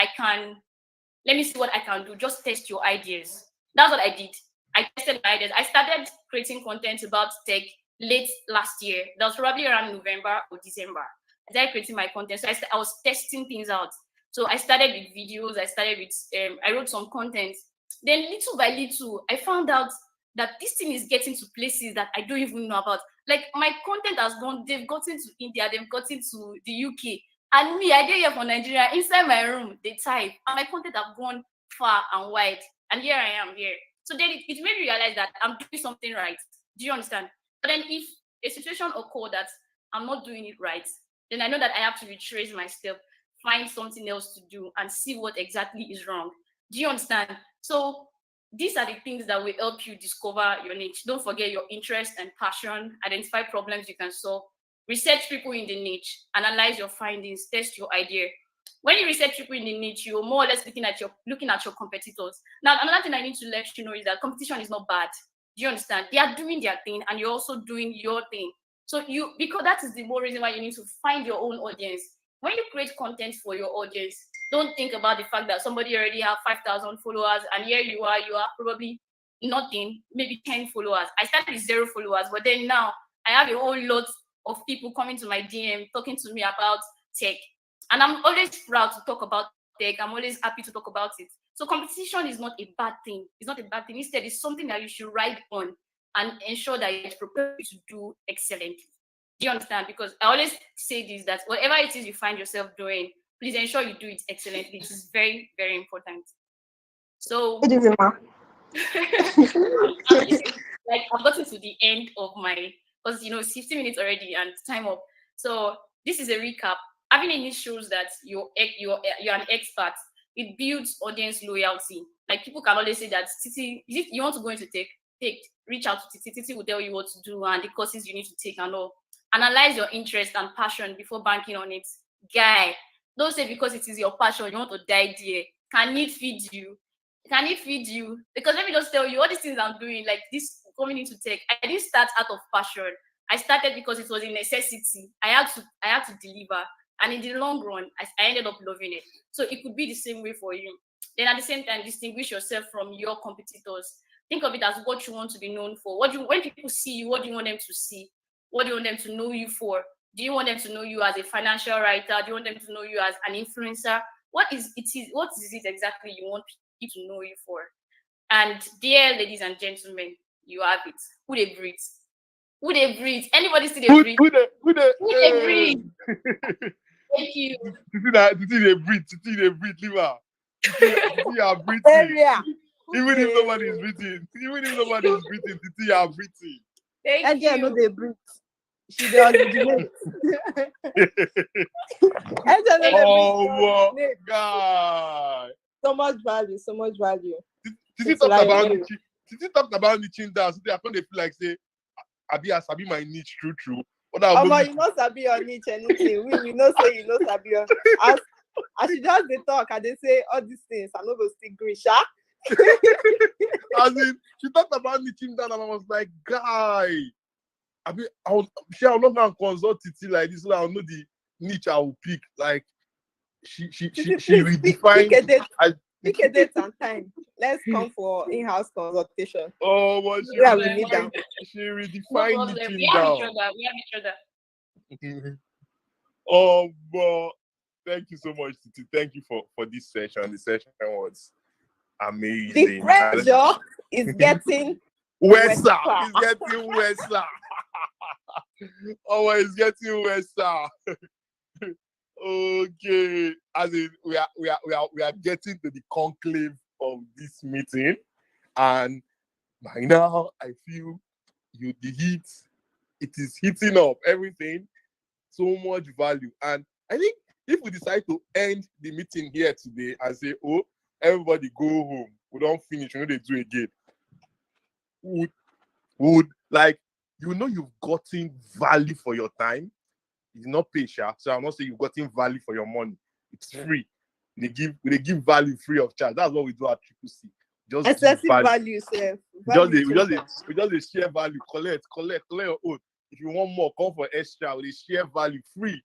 let me see what I can do, just test your ideas. That's what I did. I tested my ideas. I started creating content about tech late last year. That was probably around November or December. I started creating my content. So I was testing things out. So I started with videos. I wrote some content. Then little by little, I found out that this thing is getting to places that I don't even know about. Like, my content has gone, they've gotten to India, they've gotten to the UK. And me, I did here from Nigeria, inside my room, they type. And my content have gone far and wide. And here I am here. So then it made me realize that I'm doing something right. Do you understand? But then if a situation occurs that I'm not doing it right, then I know that I have to retrace my step, find something else to do, and see what exactly is wrong. Do you understand? So these are the things that will help you discover your niche. Don't forget your interest and passion. Identify problems you can solve. Research people in the niche. Analyze your findings. Test your idea. When you research people in the niche, you're more or less looking at your competitors. Now, another thing I need to let you know is that competition is not bad. Do you understand? They are doing their thing, and you're also doing your thing. So because that is the more reason why you need to find your own audience. When you create content for your audience, don't think about the fact that somebody already have 5,000 followers and here you are probably nothing, maybe 10 followers. I started with 0 followers, but then now I have a whole lot of people coming to my DM, talking to me about tech. And I'm always proud to talk about tech. I'm always happy to talk about it. So competition is not a bad thing. It's not a bad thing. Instead, it's something that you should ride on and ensure that it prepares you to do excellently. Do you understand? Because I always say this, that whatever it is you find yourself doing, please ensure you do it excellently. It is very, very important. So Good evening, ma. like I've gotten to the end of my, because it's 15 minutes already and time up. So this is a recap. Having a niche shows that you're an expert. It builds audience loyalty. Like people can always say that Titi, if you want to go into tech, reach out to Titi. Titi will tell you what to do and the courses you need to take and all. Analyze your interest and passion before banking on it. Guy, don't say because it is your passion you want to die there. Can it feed you? Can it feed you? Because let me just tell you, all these things I'm doing, like this coming into tech, I didn't start out of passion. I started because it was a necessity. I had to deliver. And in the long run, I ended up loving it. So it could be the same way for you. Then at the same time, distinguish yourself from your competitors. Think of it as what you want to be known for. When people see you, what do you want them to see? What do you want them to know you for? Do you want them to know you as a financial writer? Do you want them to know you as an influencer? What is it exactly you want people to know you for? And dear ladies and gentlemen, you have it. Who they breathe? Who they breathe? Anybody see they breathe? Who they breathe? Thank you. Titi they breathe, leave her. Titi are breathing. Area. Even if nobody is breathing, Titi are breathing. Thank you. No, they breathe. She does originate. Oh my God. So much value. Titi talked about niching down. So they are going to feel like say, Sabi my niche true. But you know Sabi your niche anything. We know say you know Sabi your. As she just they talk and they say all these things, I'm not gonna stick Grisha. As in, she talked about niching down and I was like, guy, I'm not gonna consult Titi like this, so I'll know the niche I will pick. Like she redefined. Pick a date and time. Let's come for in-house consultation. Oh, but she redefined niching down. We have each other. Oh, but thank you so much, Titi. Thank you for this session. The session was amazing. The pressure is getting worse. It's getting worse. Oh, it's getting worse. Okay, as in we are getting to the conclave of this meeting, and by now I feel the heat. It is heating up everything. So much value, and I think if we decide to end the meeting here today and say, "Oh, everybody go home. We don't finish. We know they do again." Would like you've gotten value for your time. It's not pay, so I'm not saying you've gotten value for your money. It's free. They give value free of charge. That's what we do at Triple C. Just excessive value, sir. We just share value. Collect your own. If you want more, come for extra. We share value free.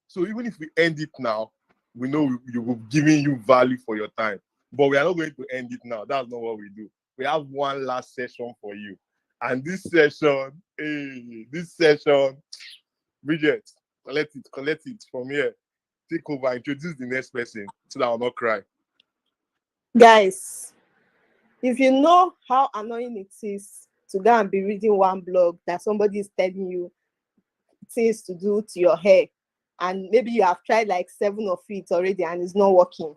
So even if we end it now, we know we're giving you value for your time. But we are not going to end it now. That's not what we do. We have one last session for you. And this session, Bridget, collect it from here. Take over, introduce the next person so that I'll not cry. Guys, if you know how annoying it is to go and be reading one blog that somebody is telling you things to do to your hair, and maybe you have tried like 7 of it already and it's not working,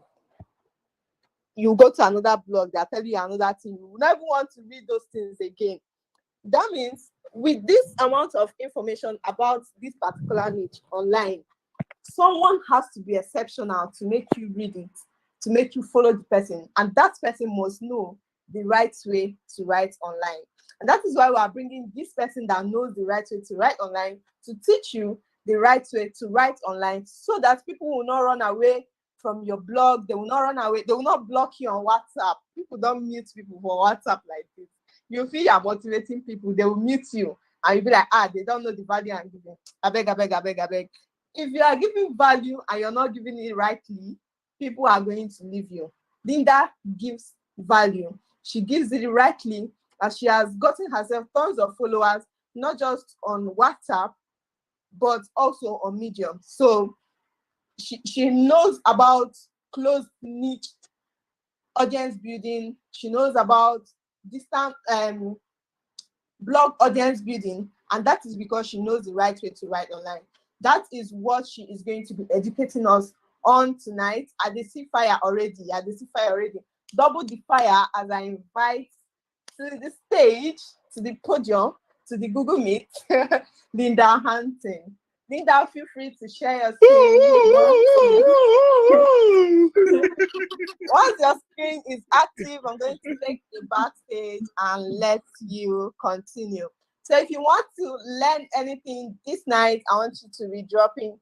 you go to another blog that tell you another thing, you will never want to read those things again. That means with this amount of information about this particular niche online, someone has to be exceptional to make you read it, to make you follow the person. And that person must know the right way to write online. And that is why we are bringing this person that knows the right way to write online to teach you the right way to write online, so that people will not run away from your blog. They will not run away. They will not block you on WhatsApp. People don't mute people for WhatsApp like this. You feel you're motivating people, they will mute you. And you'll be like, they don't know the value I'm giving. I beg. If you are giving value and you're not giving it rightly, people are going to leave you. Linda gives value. she gives it rightly, and she has gotten herself tons of followers, not just on WhatsApp, but also on Medium. So she knows about close niche audience building. She knows about distant blog audience building, and that is because she knows the right way to write online. That is what she is going to be educating us on tonight. I see fire already. Double the fire as I invite to the stage, to the podium, to the Google Meet, Linda Hanson. Linda, feel free to share your screen. Once your screen is active, I'm going to take you backstage and let you continue. So if you want to learn anything this night, I want you to be dropping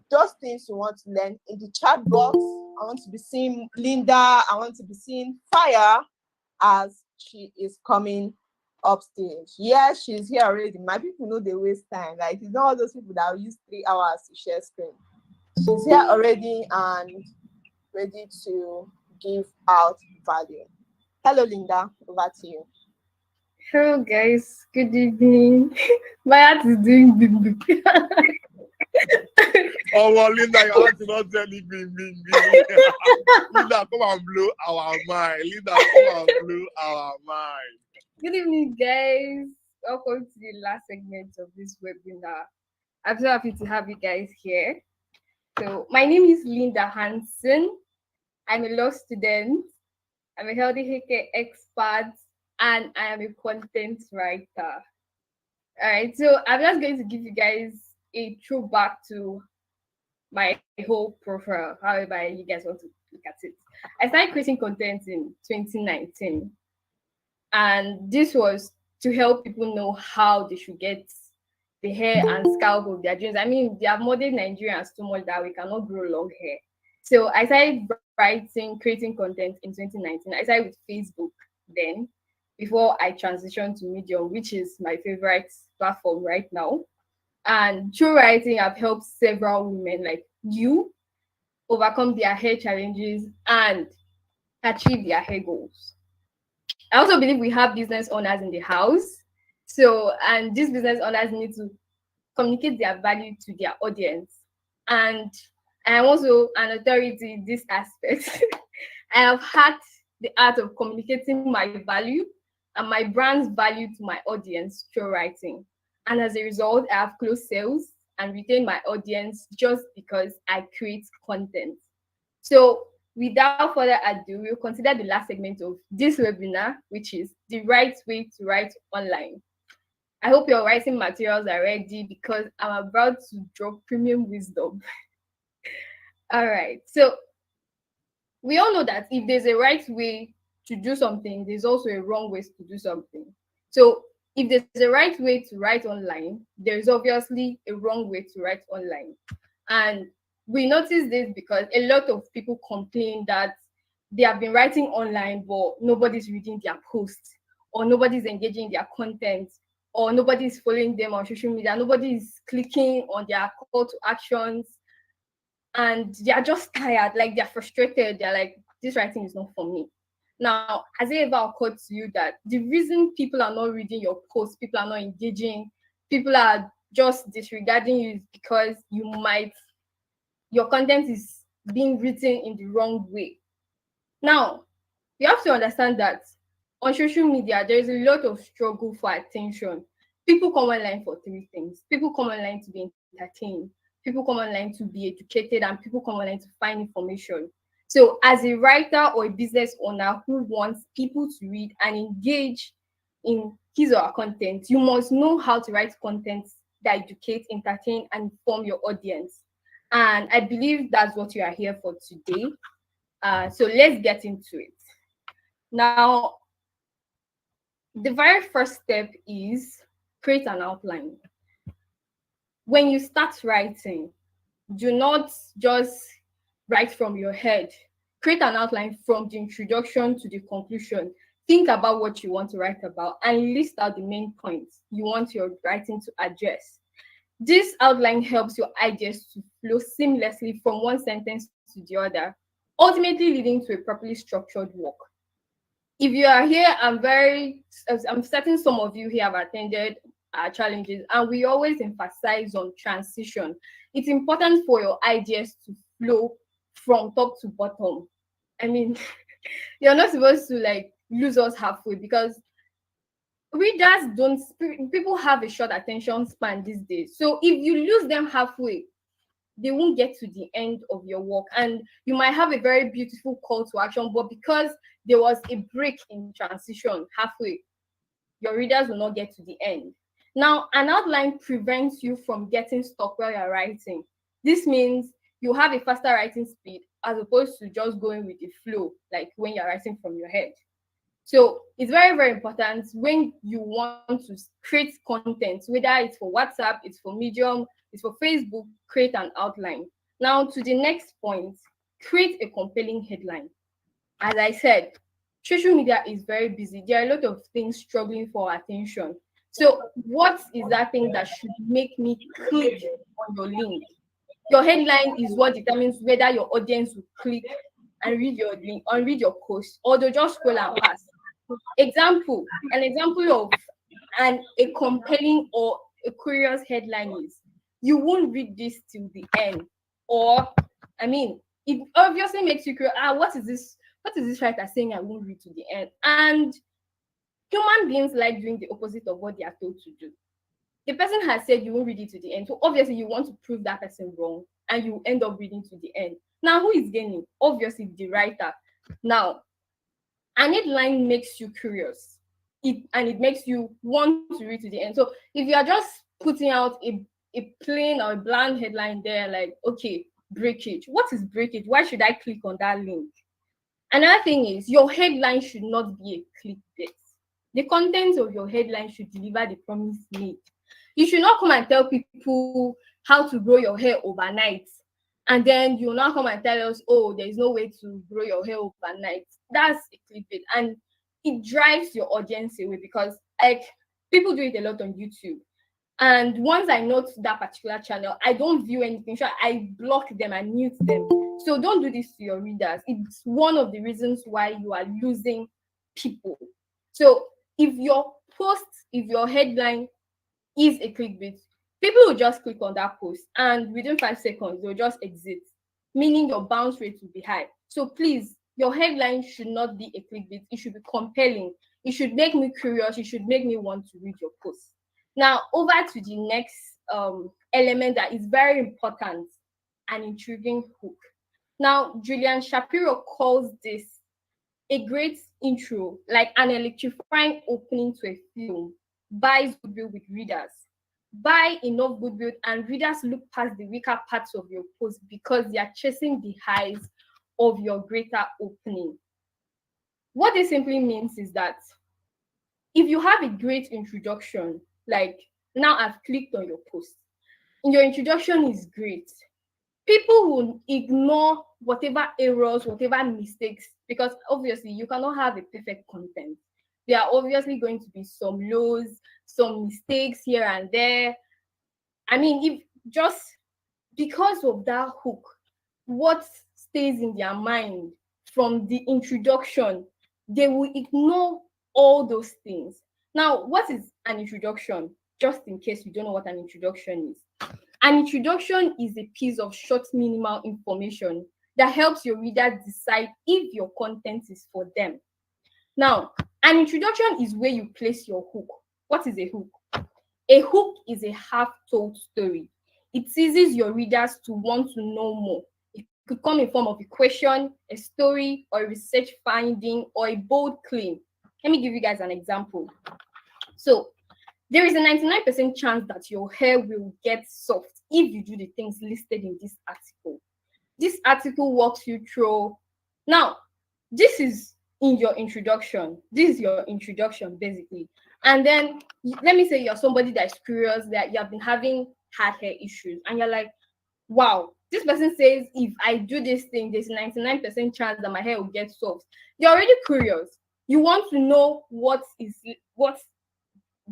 those things you want to learn in the chat box. I want to be seeing Linda. I want to be seeing Fire as she is coming upstage. Yes, she's here already. My people know they waste time. Like, it's not all those people that will use 3 hours to share screen. She's here already and ready to give out value. Hello, Linda. Over to you. Hello, guys. Good evening. My heart is doing big, big. Oh, well, Linda, your heart is not telling me. Linda, come and blow our mind. Linda, come and blow our mind. Good evening, guys. Welcome to the last segment of this webinar. I'm so happy to have you guys here. So, my name is Linda Hanson. I'm a law student. I'm a healthy hair expert, and I am a content writer. All right, so I'm just going to give you guys a throwback to my whole profile, however you guys want to look at it. I started creating content in 2019, and this was to help people know how they should get the hair and scalp of their dreams. I mean, they have modern Nigerians too much that we cannot grow long hair. So I started creating content in 2019. I started with Facebook then, before I transitioned to Medium, which is my favorite platform right now. And through writing, I've helped several women like you overcome their hair challenges and achieve their hair goals. I also believe we have business owners in the house. So, and these business owners need to communicate their value to their audience. And I am also an authority in this aspect. I have had the art of communicating my value and my brand's value to my audience through writing. And as a result, I have closed sales and retained my audience just because I create content. So without further ado, we'll consider the last segment of this webinar, which is the right way to write online. I hope your writing materials are ready because I'm about to drop premium wisdom. All right. So we all know that if there's a right way to do something, there's also a wrong way to do something. So if there's a right way to write online, there's obviously a wrong way to write online. And we notice this because a lot of people complain that they have been writing online, but nobody's reading their posts, or nobody's engaging their content, or nobody's following them on social media, nobody's clicking on their call to actions, and they are just tired, like they're frustrated. They're like, this writing is not for me. Now, has it ever occurred to you that the reason people are not reading your posts, people are not engaging, people are just disregarding you is because your content is being written in the wrong way? Now, you have to understand that on social media, there is a lot of struggle for attention. People come online for 3 things. People come online to be entertained, people come online to be educated, and people come online to find information. So as a writer or a business owner who wants people to read and engage in his or her content, you must know how to write content that educate, entertain, and inform your audience. And I believe that's what you are here for today. So let's get into it. Now, the very first step is create an outline. When you start writing, do not just write from your head. Create an outline from the introduction to the conclusion. Think about what you want to write about and list out the main points you want your writing to address. This outline helps your ideas to flow seamlessly from one sentence to the other, ultimately leading to a properly structured work. if you are here, I'm certain some of you here have attended our challenges, and we always emphasize on transition. It's important for your ideas to flow from top to bottom. I mean, you're not supposed to like lose us halfway, because readers don't people have a short attention span these days. So if you lose them halfway, they won't get to the end of your work, and you might have a very beautiful call to action, but because there was a break in transition halfway, your readers will not get to the end. Now, an outline prevents you from getting stuck while you're writing. This means you have a faster writing speed as opposed to just going with the flow, like when you're writing from your head. So it's very, very important when you want to create content, whether it's for WhatsApp, it's for Medium, it's for Facebook, create an outline. Now, to the next point, create a compelling headline. As I said, social media is very busy. There are a lot of things struggling for attention. So, what is that thing that should make me click on your link? Your headline is what determines whether your audience will click and read your link or read your post, or they'll just scroll and pass. An example of a compelling or a curious headline is, you won't read this till the end. Or, I mean, it obviously makes you curious. What is this? What is this writer saying I won't read to the end? And human beings like doing the opposite of what they are told to do. The person has said you won't read it to the end. So obviously you want to prove that person wrong, and you end up reading to the end. Now, who is gaining? Obviously the writer. Now, an headline makes you curious. It makes you want to read to the end. So if you are just putting out a plain or a bland headline there, like, okay, breakage. What is breakage? Why should I click on that link? Another thing is, your headline should not be a clickbait. The content of your headline should deliver the promise made. You should not come and tell people how to grow your hair overnight, and then you'll not come and tell us, oh, there is no way to grow your hair overnight. That's a clickbait, and it drives your audience away, because like people do it a lot on YouTube. And once I note that particular channel, I don't view anything. So I block them, I mute them. So don't do this to your readers. It's one of the reasons why you are losing people. So if your headline is a clickbait, people will just click on that post, and within 5 seconds, they'll just exit, meaning your bounce rate will be high. So please, your headline should not be a clickbait. It should be compelling. It should make me curious. It should make me want to read your post. Now, over to the next element that is very important, an intriguing hook. Now, Julian Shapiro calls this a great intro, like an electrifying opening to a film, buys goodwill with readers. Buy enough goodwill, and readers look past the weaker parts of your post because they are chasing the highs of your greater opening. What this simply means is that if you have a great introduction, like now I've clicked on your post, and your introduction is great, people will ignore whatever errors, whatever mistakes, because obviously you cannot have a perfect content. There are obviously going to be some lows, some mistakes here and there. I mean, if just because of that hook, what stays in their mind from the introduction, they will ignore all those things. Now, what is an introduction? Just in case you don't know what an introduction is. An introduction is a piece of short, minimal information that helps your reader decide if your content is for them. Now, an introduction is where you place your hook. What is a hook? A hook is a half-told story. It teases your readers to want to know more. It could come in form of a question, a story, or a research finding, or a bold claim. Let me give you guys an example. So, there is a 99% chance that your hair will get soft if you do the things listed in this article. This article walks you through. Now, this is in your introduction. This is your introduction, basically. And then, let me say you're somebody that's curious, that you have been having hard hair issues, and you're like, wow, this person says if I do this thing, there's 99% chance that my hair will get soft. You're already curious. You want to know what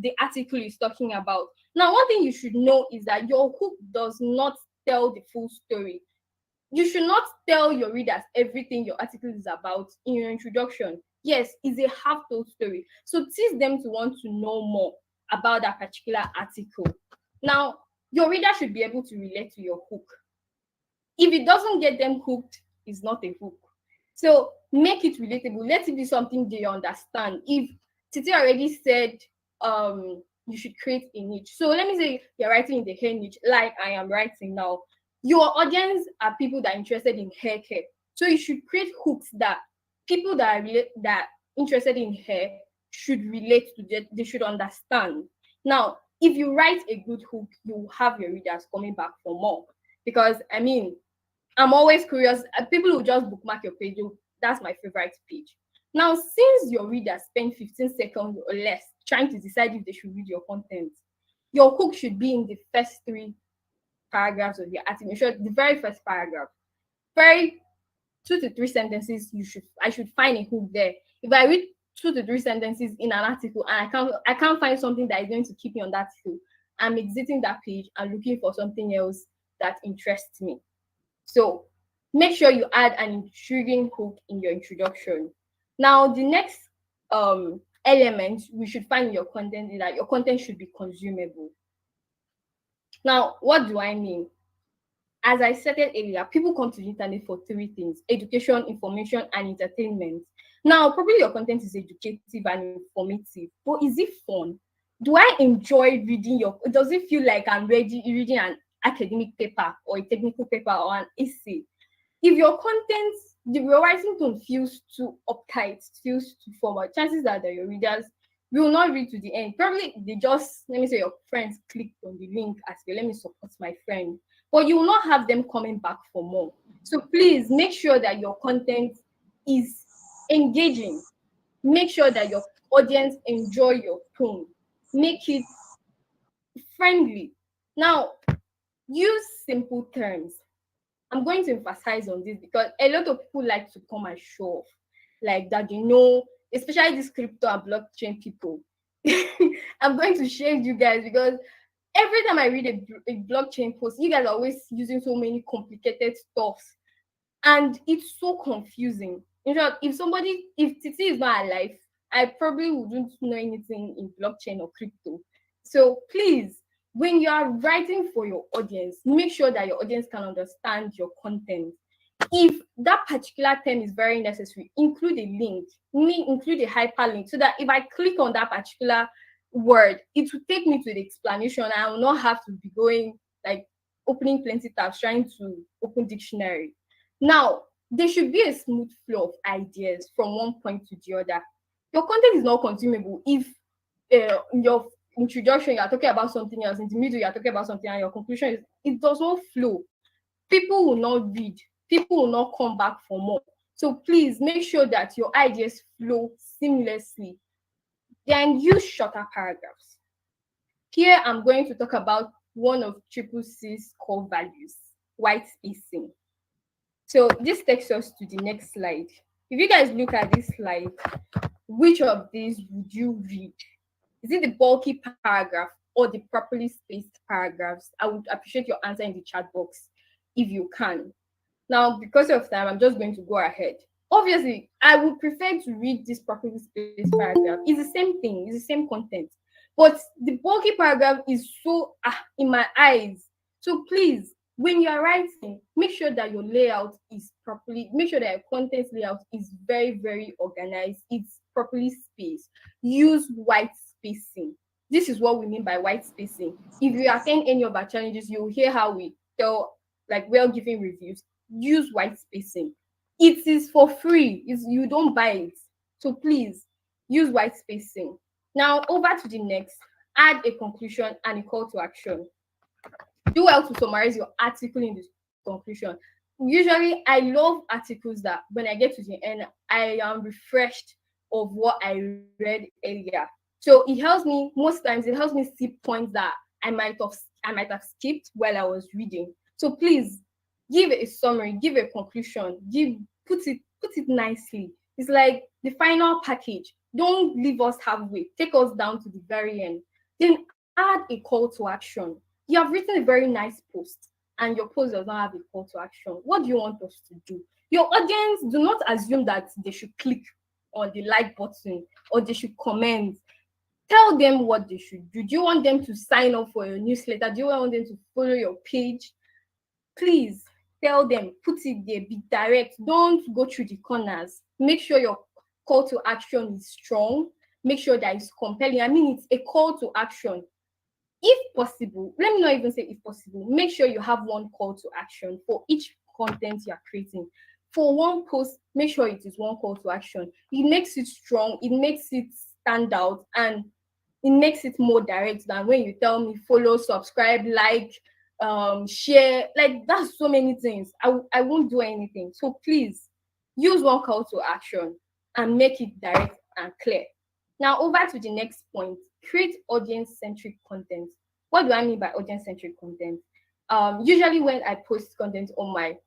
the article is talking about. Now, one thing you should know is that your hook does not tell the full story. You should not tell your readers everything your article is about in your introduction. Yes, it's a half-told story. So tease them to want to know more about that particular article. Now, your reader should be able to relate to your hook. If it doesn't get them hooked, it's not a hook. So make it relatable. Let it be something they understand. If Titi already said you should create a niche. So let me say you're writing in the hair niche, like I am writing now. Your audience are people that are interested in hair care. So you should create hooks that people that that interested in hair should relate to, they should understand. Now, if you write a good hook, you have your readers coming back for more. Because I mean, I'm always curious. People who just bookmark your page, that's my favorite page. Now, since your readers spend 15 seconds or less trying to decide if they should read your content, your hook should be in the first 3 paragraphs of your article. Sure, the very first paragraph. Very 2 to 3 sentences, I should find a hook there. If I read 2 to 3 sentences in an article and I can't find something that is going to keep me on that article, I'm exiting that page and looking for something else that interests me. So make sure you add an intriguing hook in your introduction. Now, the next element we should find in your content is that your content should be consumable. Now, what do I mean? As I said earlier, people come to the internet for 3 things: education, information, and entertainment. Now, probably your content is educative and informative, but is it fun? Do I enjoy reading does it feel like I'm reading an academic paper or a technical paper or an essay? If your content, your writing tone feels too uptight, feels too formal, chances are that your readers will not read to the end. Probably they just, let me say, your friends clicked on the link as well, let me support my friend. But you will not have them coming back for more. So please make sure that your content is engaging. Make sure that your audience enjoy your tone. Make it friendly. Now, use simple terms. I'm going to emphasize on this because a lot of people like to come and show off, like that, especially these crypto and blockchain people. I'm going to shade you guys because every time I read a blockchain post, you guys are always using so many complicated stuff, and it's so confusing. In short, if Titi is not alive, I probably wouldn't know anything in blockchain or crypto. So please, when you are writing for your audience, make sure that your audience can understand your content. If that particular term is very necessary, include a link, include a hyperlink, so that if I click on that particular word, it will take me to the explanation. I will not have to be going like opening plenty tabs trying to open dictionary. Now, there should be a smooth flow of ideas from one point to the other. Your content is not consumable if in your introduction you are talking about something else, in the middle you are talking about something, and your conclusion is it does not flow. People will not read. People will not come back for more. So please make sure that your ideas flow seamlessly. Then use shorter paragraphs. Here I'm going to talk about one of Triple C's core values: white spacing. So this takes us to the next slide. If you guys look at this slide, which of these would you read? Is it the bulky paragraph or the properly spaced paragraphs? I would appreciate your answer in the chat box if you can. Now, because of time, I'm just going to go ahead. Obviously, I would prefer to read this properly spaced paragraph. It's the same thing, it's the same content. But the bulky paragraph is so in my eyes. So please, when you are writing, make sure that your layout is properly, make sure that your content layout is very, very organized. It's properly spaced. Use white spacing. This is what we mean by white spacing. If you attend any of our challenges, you'll hear how we tell, like, we're giving reviews. Use white spacing. It is for free. You don't buy it. So please use white spacing. Now over to the next. Add a conclusion and a call to action. Do well to summarize your article in the conclusion. Usually I love articles that when I get to the end, I am refreshed of what I read earlier. So it helps me, most times it helps me see points that I might have skipped while I was reading. So please give a summary, give a conclusion, put it nicely. It's like the final package. Don't leave us halfway. Take us down to the very end. Then add a call to action. You have written a very nice post and your post does not have a call to action. What do you want us to do? Your audience, do not assume that they should click on the like button, or they should comment. Tell them what they should do. Do you want them to sign up for your newsletter? Do you want them to follow your page? Please tell them, put it there, be direct. Don't go through the corners. Make sure your call to action is strong. Make sure that it's compelling. I mean, it's a call to action. If possible, let me not even say if possible, make sure you have one call to action for each content you are creating. For one post, make sure it is one call to action. It makes it strong, it makes it stand out, and it makes it more direct than when you tell me follow, subscribe, like, share. Like, that's so many things. I won't do anything. So please use one call to action and make it direct and clear. Now, over to the next point, create audience-centric content. What do I mean by audience-centric content? Usually when I post content on my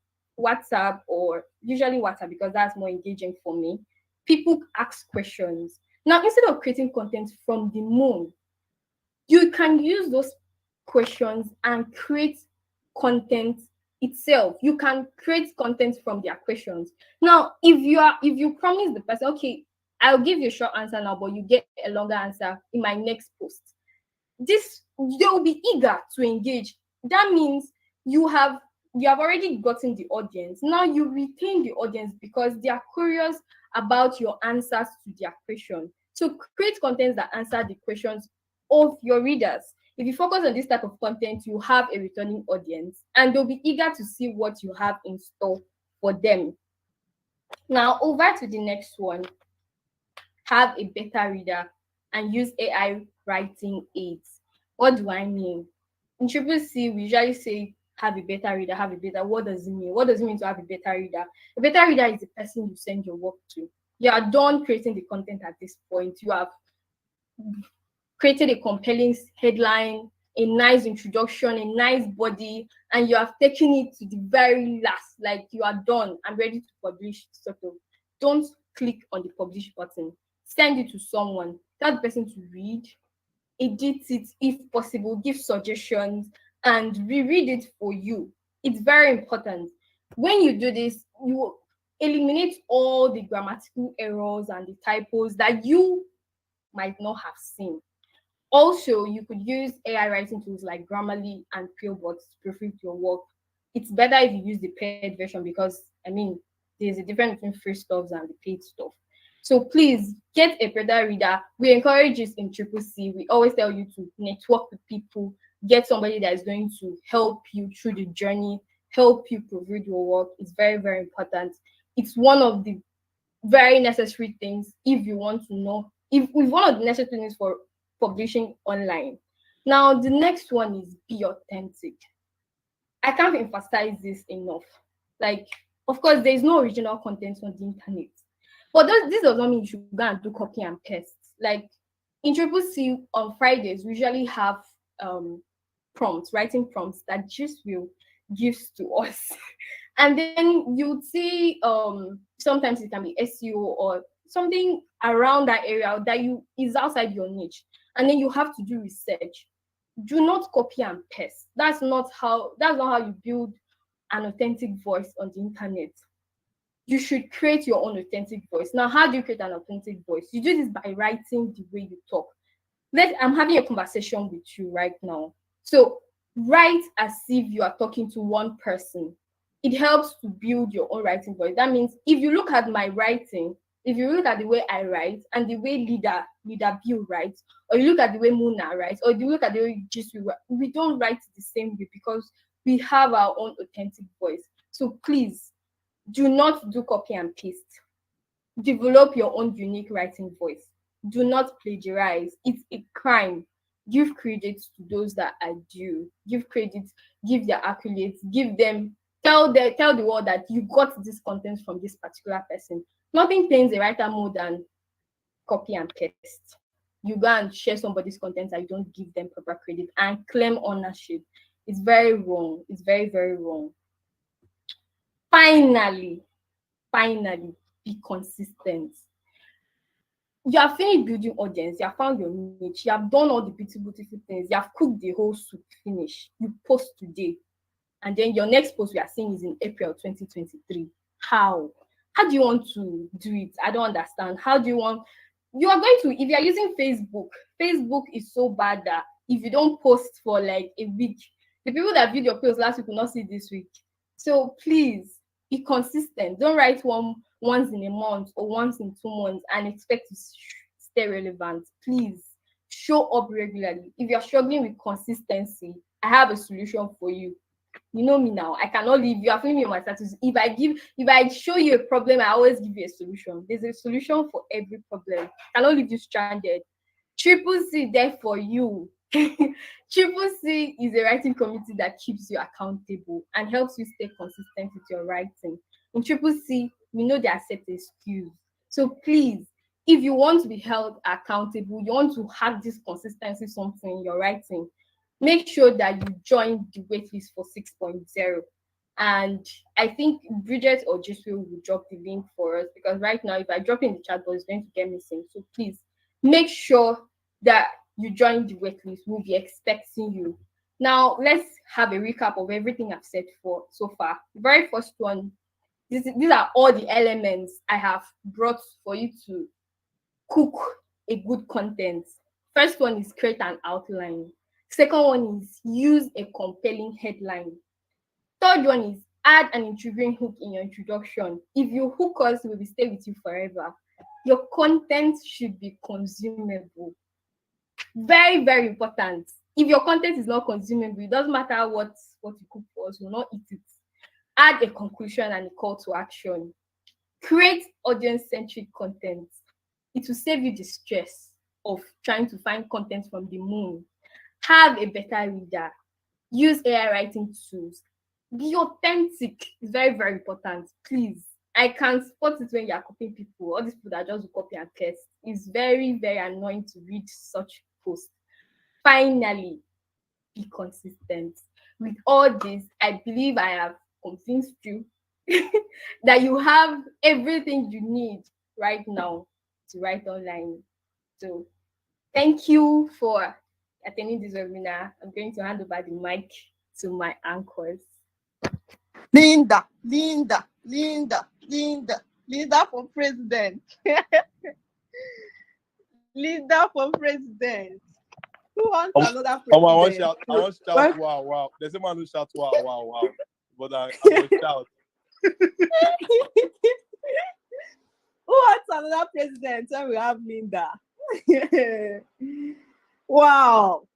WhatsApp, or usually WhatsApp because that's more engaging for me, people ask questions. Now, instead of creating content from the moon, you can use those questions and create content itself. You can create content from their questions. Now, if you promise the person, okay, I'll give you a short answer now, but you get a longer answer in my next post, this they will be eager to engage. That means you have already gotten the audience. Now you retain the audience because they are curious about your answers to their question. So create content that answer the questions of your readers. If you focus on this type of content, you have a returning audience and they'll be eager to see what you have in store for them. Now over to the next one. Have a beta reader and use AI writing aids. What do I mean? In Triple C, we usually say have a beta reader, have a beta. What does it mean? What does it mean to have a beta reader? A beta reader is the person you send your work to. You are done creating the content at this point. You have created a compelling headline, a nice introduction, a nice body, and you have taken it to the very last. Like, you are done. I'm ready to publish, sort of. Don't click on the publish button. Send it to someone. Tell the person to read, edit it if possible, give suggestions, and reread it for you. It's very important. When you do this, you eliminate all the grammatical errors and the typos that you might not have seen. Also, you could use AI writing tools like Grammarly and Peelbot to proofread your work. It's better if you use the paid version because, I mean, there's a difference between free stuff and the paid stuff. So please get a beta reader. We encourage this in Triple C. We always tell you to network with people, get somebody that is going to help you through the journey, help you proofread your work. It's very, very important. It's one of the very necessary things if you want to know, if one of the necessary things for publishing online. Now, the next one is be authentic. I can't emphasize this enough. Like, of course, there is no original content on the internet. But this does not mean you should go and do copy and paste. Like, in Triple C on Fridays, we usually have prompts, writing prompts that just will gives to us. And then you'd see sometimes it can be SEO or something around that area that is outside your niche. And then you have to do research. Do not copy and paste. That's not how you build an authentic voice on the internet. You should create your own authentic voice. Now, how do you create an authentic voice? You do this by writing the way you talk. I'm having a conversation with you right now. So write as if you are talking to one person. It helps to build your own writing voice. That means if you look at my writing, if you look at the way I write and the way leader Bill writes, or you look at the way Muna writes, or you look at the way we don't write the same way because we have our own authentic voice. So please do not do copy and paste. Develop your own unique writing voice. Do not plagiarize. It's a crime. Give credit to those that are due. Give credit, give their accolades, give them, tell the world that you got this content from this particular person. Nothing pains a writer more than copy and paste. You go and share somebody's content and you don't give them proper credit and claim ownership. It's very wrong. It's very, very wrong. Finally, be consistent. You have finished building audience, you have found your niche, you have done all the beautiful things, you have cooked the whole soup, finish. You post today, and then your next post we are seeing is in April 2023. How? How do you want to do it? I don't understand. How do you want? You are going to, if you are using Facebook, Facebook is so bad that if you don't post for like a week, the people that viewed your post last week will not see this week. So please be consistent. Don't write once in a month or once in 2 months and expect to stay relevant. Please show up regularly. If you're struggling with consistency, I have a solution for you. You know me now. I cannot leave you. I've me on my status. If I show you a problem, I always give you a solution. There's a solution for every problem. I cannot leave you stranded. Triple C there for you. Triple C is a writing community that keeps you accountable and helps you stay consistent with your writing. In Triple C, we know there are set excuse. So please, if you want to be held accountable, you want to have this consistency something in your writing, make sure that you join the waitlist for 6.0. And I think Bridget or Jisoo will drop the link for us, because right now, if I drop in the chat box, it's going to get missing. So please make sure that you join the waitlist. We'll be expecting you. Now, let's have a recap of everything I've said for so far. The very first one, these are all the elements I have brought for you to cook a good content. First one is create an outline. Second one is use a compelling headline. Third one is add an intriguing hook in your introduction. If you hook us, we will stay with you forever. Your content should be consumable. Very, very important. If your content is not consumable, it doesn't matter what you cook for us, we'll not eat it. Add a conclusion and a call to action. Create audience-centric content. It will save you the stress of trying to find content from the moon. Have a better reader. Use AI writing tools. Be authentic. It's very, very important. Please. I can spot it when you are copying people. All these people that just copy and paste. It's very, very annoying to read such posts. Finally, be consistent. With all this, I believe I have convinced you that you have everything you need right now to write online. So thank you for attending this webinar. I'm going to hand over the mic to my anchors. Linda for president. Linda for president. Who wants another president? I want to shout, wow, wow. There's a man who shouts, wow, wow, wow. But I will shout. Who wants another president when we have Linda? Wow.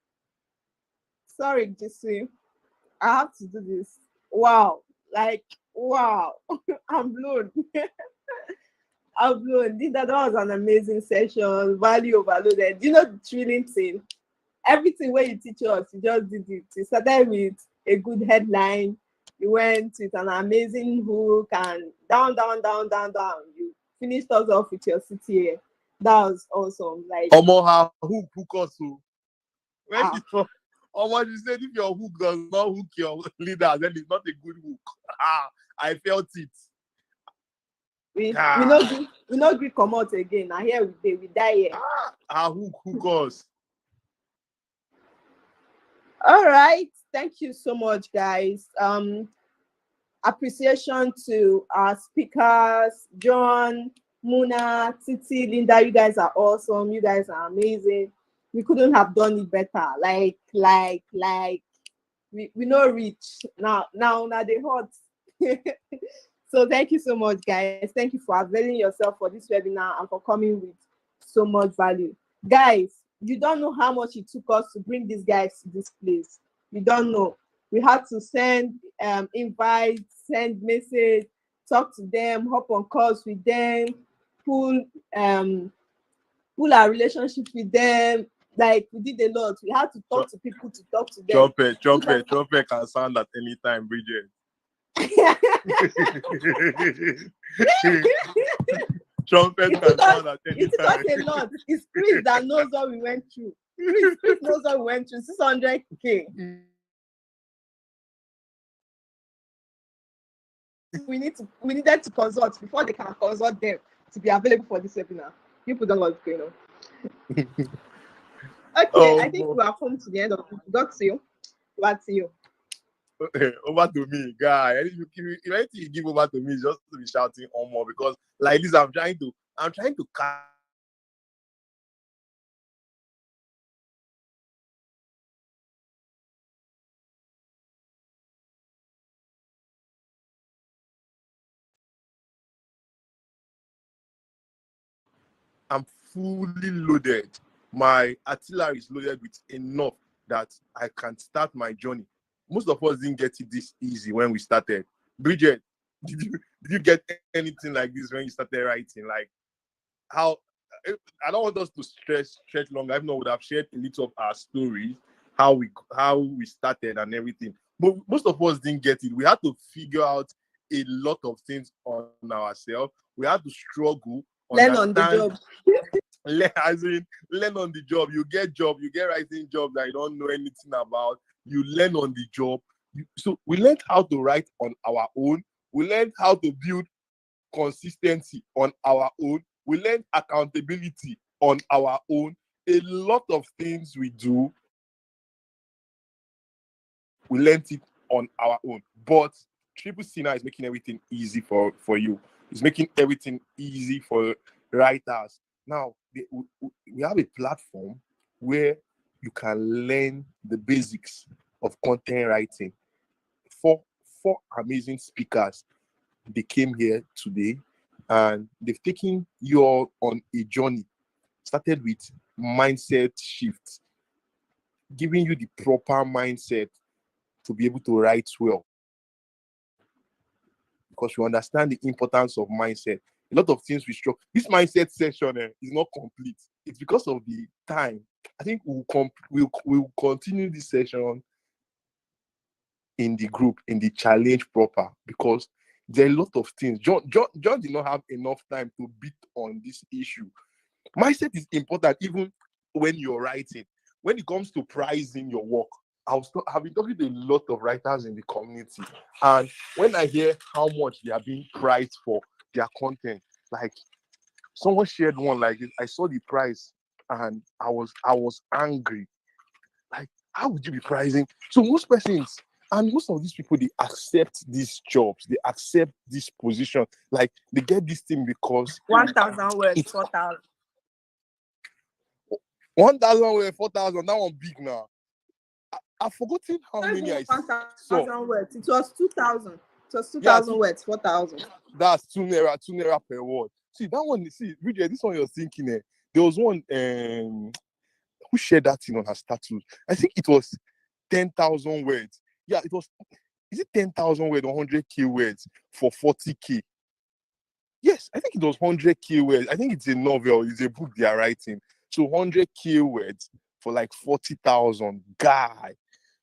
Sorry, Jisoo. I have to do this. Wow. Like, wow. I'm blown. I'm blown. Linda, that was an amazing session. Value overloaded. You know the thrilling thing? Everything where you teach us, you just did it. You started with a good headline. You went with an amazing hook and down. You finished us off with your CTA. That was awesome. Like, Omo, hook also. When you said if your hook does not hook your leader, then it's not a good hook. I felt it. We no agree come out again. Now here we die here. Hook us. All right. Thank you so much, guys. Appreciation to our speakers, John, Muna, Titi, Linda. You guys are awesome. You guys are amazing. We couldn't have done it better. Like we know reach. Now they hot. So thank you so much, guys. Thank you for availing yourself for this webinar and for coming with so much value. Guys, you don't know how much it took us to bring these guys to this place. You don't know. We had to send invites, send message, talk to them, hop on calls with them, pull our relationship with them. Like, we did a lot. We had to talk to people to talk to them. Trumpet can sound at any time, Bridget. Trumpet can sound at any time. It took us a lot. It's Chris that knows what we went through. Chris knows what we went through. 600K. We needed to consult before they can consult them to be available for this webinar. People don't know what's going on. Okay, I think we have come to the end of it. Got to you. Back to you. over to me, guy. If anything you give over to me, is just to be shouting on more because like this, I'm trying to catch. I'm fully loaded. My artillery is loaded with enough that I can start my journey. Most of us didn't get it this easy when we started. Bridget, did you get anything like this when you started writing? Like how I don't want us to stretch longer. If not, would have shared a little of our stories, how we started and everything. But most of us didn't get it. We had to figure out a lot of things on ourselves. We had to struggle, Learn on the understand, job. learn on the job. You get writing jobs that you don't know anything about. You learn on the job. So we learned how to write on our own. We learned how to build consistency on our own. We learn accountability on our own. A lot of things we do, we learned it on our own. But Triple C now is making everything easy for you. It's making everything easy for writers. Now, we have a platform where you can learn the basics of content writing. Four amazing speakers, they came here today and they've taken you all on a journey. Started with mindset shifts, giving you the proper mindset to be able to write well. Because you understand the importance of mindset. A lot of things we struggle. This mindset session is not complete. It's because of the time. I think we'll continue this session in the group, in the challenge proper, because there are a lot of things. John did not have enough time to beat on this issue. Mindset is important even when you're writing. When it comes to pricing your work, I've been talking to a lot of writers in the community, and when I hear how much they are being priced for their content, like someone shared one like this, I saw the price and I was angry. Like, how would you be pricing? So most persons and most of these people, they accept these jobs, they accept this position, like they get this thing because 1,000 words, 4,000. 1,000 words, 4,000. That one big now. I've forgotten how many I saw. 1,000 words. It was 2,000. It was 2,000 Yeah, words, 4,000. That's 2 naira per word. See that one. See, Bridget, this one you're thinking. There was one. Who shared that thing on her status? I think it was 10,000 words. Yeah, it was. Is it 10,000 words or 100k words for 40k? Yes, I think it was 100k words. I think it's a novel. It's a book they are writing. So 100k words for like 40,000. Guy.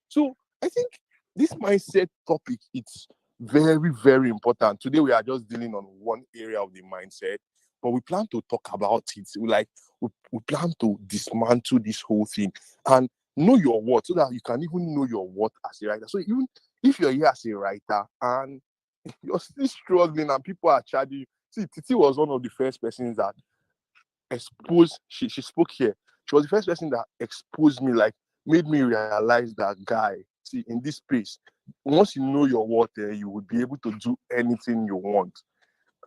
So I think this mindset topic, it's very, very important. Today we are just dealing on one area of the mindset, but we plan to talk about it. We plan to dismantle this whole thing and know your worth so that you can even know your worth as a writer. So even if you're here as a writer and you're still struggling and people are charging you. See, Titi was one of the first persons that exposed, she spoke here. She was the first person that exposed me, like made me realize that guy, see, in this space, once you know your worth, you would be able to do anything you want.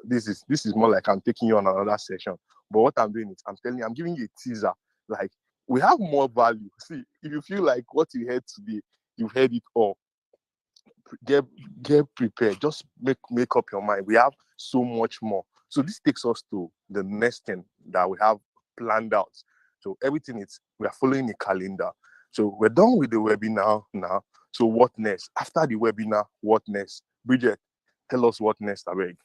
This is more like I'm taking you on another session. But what I'm doing is I'm giving you a teaser. Like we have more value. See, if you feel like what you heard today, you've heard it all. Get prepared. Just make up your mind. We have so much more. So this takes us to the next thing that we have planned out. So everything is we are following a calendar. So we're done with the webinar now. So what next? After the webinar, what next? Bridget, tell us what next, I beg.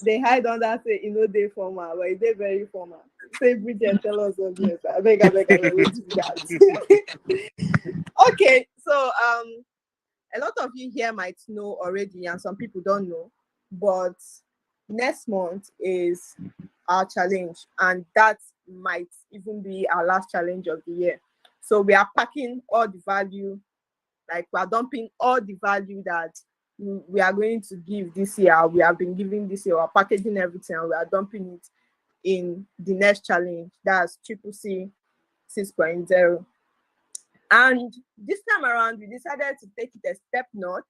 They hide on that say they formal, but they very formal. Say Bridget, tell us what next. I beg, wait to that. Okay, so a lot of you here might know already, and some people don't know, but next month is our challenge, and that might even be our last challenge of the year. So we are packing all the value, like we are dumping all the value that we are going to give this year. We have been giving this year. We're packaging everything and we are dumping it in the next challenge. That's Triple C 6.0. And this time around, we decided to take it a step north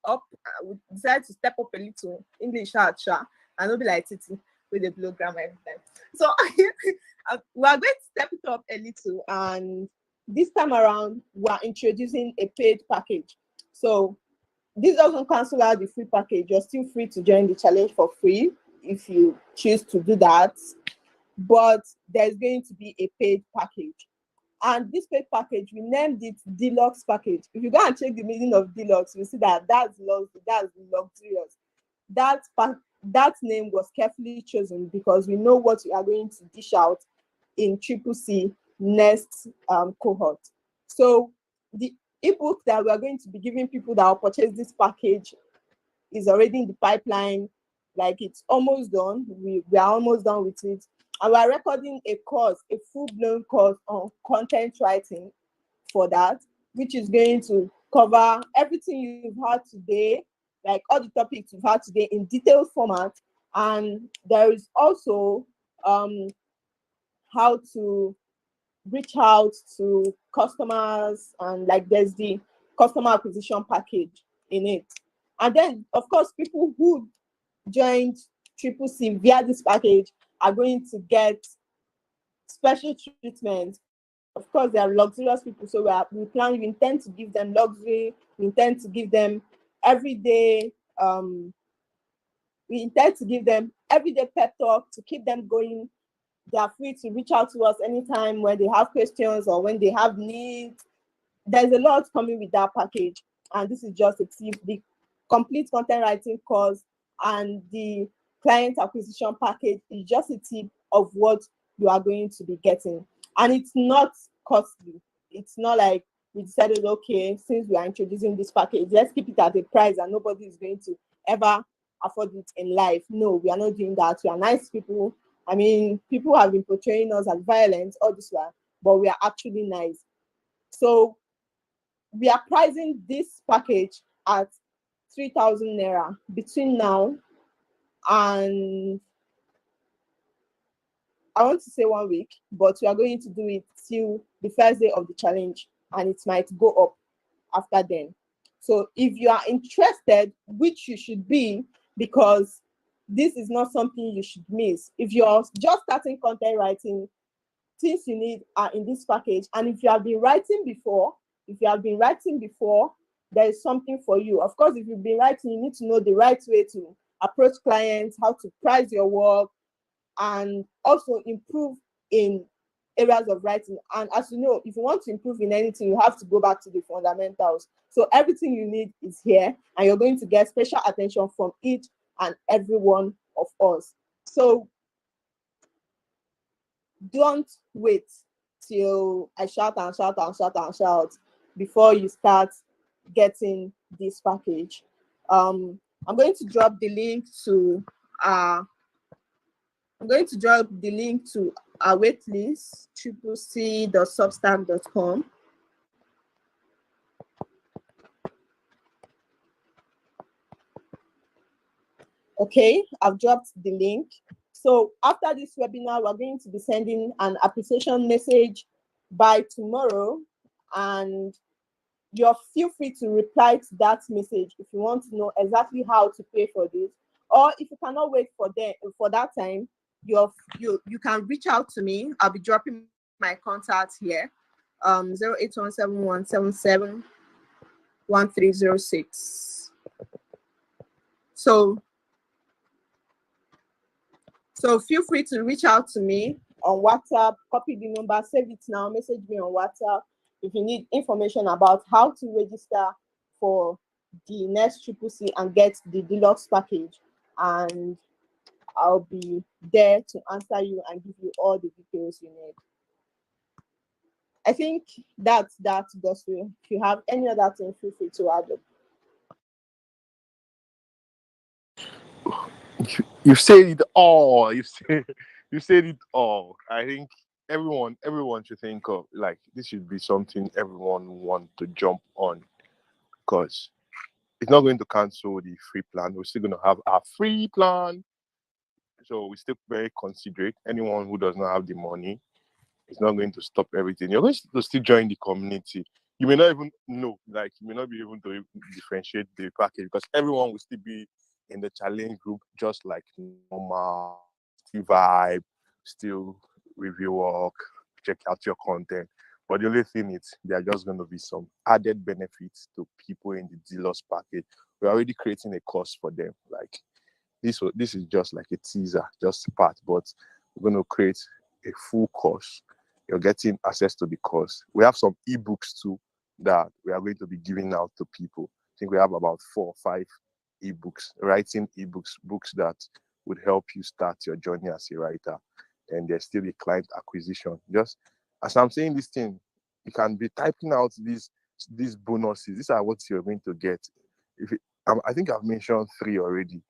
up. We decided to step up a little. English hard, sha, and not be like Titi with the blow grammar every time. So we are going to step it up a little, and this time around, we are introducing a paid package. So this doesn't cancel out the free package. You're still free to join the challenge for free if you choose to do that. But there's going to be a paid package. And this paid package, we named it Deluxe Package. If you go and check the meaning of Deluxe, you see that that's luxurious. That name was carefully chosen because we know what we are going to dish out in Triple C next cohort. So the ebook that we are going to be giving people that will purchase this package is already in the pipeline. Like, it's almost done. We are almost done with it. And we're recording a course, a full-blown course on content writing for that, which is going to cover everything you've heard today, like all the topics you've heard today in detailed format. And there is also how to reach out to customers, and like there's the customer acquisition package in it. And then, of course, people who joined Triple C via this package are going to get special treatment. Of course, they are luxurious people, so we intend to give them luxury. We intend to give them everyday pep talk to keep them going. They are free to reach out to us anytime when they have questions or when they have needs. There's a lot coming with that package, and this is just a tip. The complete content writing course and the client acquisition package is just a tip of what you are going to be getting. And it's not costly. It's not like we decided, okay, since we are introducing this package, let's keep it at a price and nobody is going to ever afford it in life. No, we are not doing that. We are nice people. I mean, people have been portraying us as violent all this while, but we are actually nice. So we are pricing this package at 3,000 naira between now and, I want to say 1 week, but we are going to do it till the first day of the challenge, and it might go up after then. So if you are interested, which you should be, because this is not something you should miss. If you're just starting content writing, things you need are in this package. And if you have been writing before, there is something for you. Of course, if you've been writing, you need to know the right way to approach clients, how to price your work, and also improve in areas of writing. And as you know, if you want to improve in anything, you have to go back to the fundamentals. So everything you need is here, and you're going to get special attention from each and every one of us. So don't wait till I shout before you start getting this package. I'm going to drop the link to our waitlist, triplec.substack.com. Okay, I've dropped the link. So after this webinar, we're going to be sending an appreciation message by tomorrow, and you feel free to reply to that message if you want to know exactly how to pay for this. Or if you cannot wait for that time, you can reach out to me. I'll be dropping my contact here, 08171771306. So feel free to reach out to me on WhatsApp, copy the number, save it now, message me on WhatsApp if you need information about how to register for the next Triple C and get the deluxe package. And I'll be there to answer you and give you all the details you need. I think that's Gospel. If you have any other thing, feel free to add up. You've said it all. You said it all. I think everyone should think of, like, this should be something everyone want to jump on, because it's not going to cancel the free plan. We're still going to have our free plan. So we're still very considerate. Anyone who does not have the money, it's not going to stop everything. You're going to still join the community. You may not even know, like you may not be able to differentiate the package because everyone will still be in the challenge group, just like normal, still vibe, still review work, check out your content. But the only thing is, there are just going to be some added benefits to people in the dealers package. We're already creating a course for them. Like this is just like a teaser, just part, but we're going to create a full course. You're getting access to the course. We have some ebooks too that we are going to be giving out to people. I think we have about 4 or 5 ebooks, writing ebooks, books that would help you start your journey as a writer. And there's still the client acquisition. Just as I'm saying this thing, you can be typing out these bonuses. These are what you're going to get. I think I've mentioned 3 already.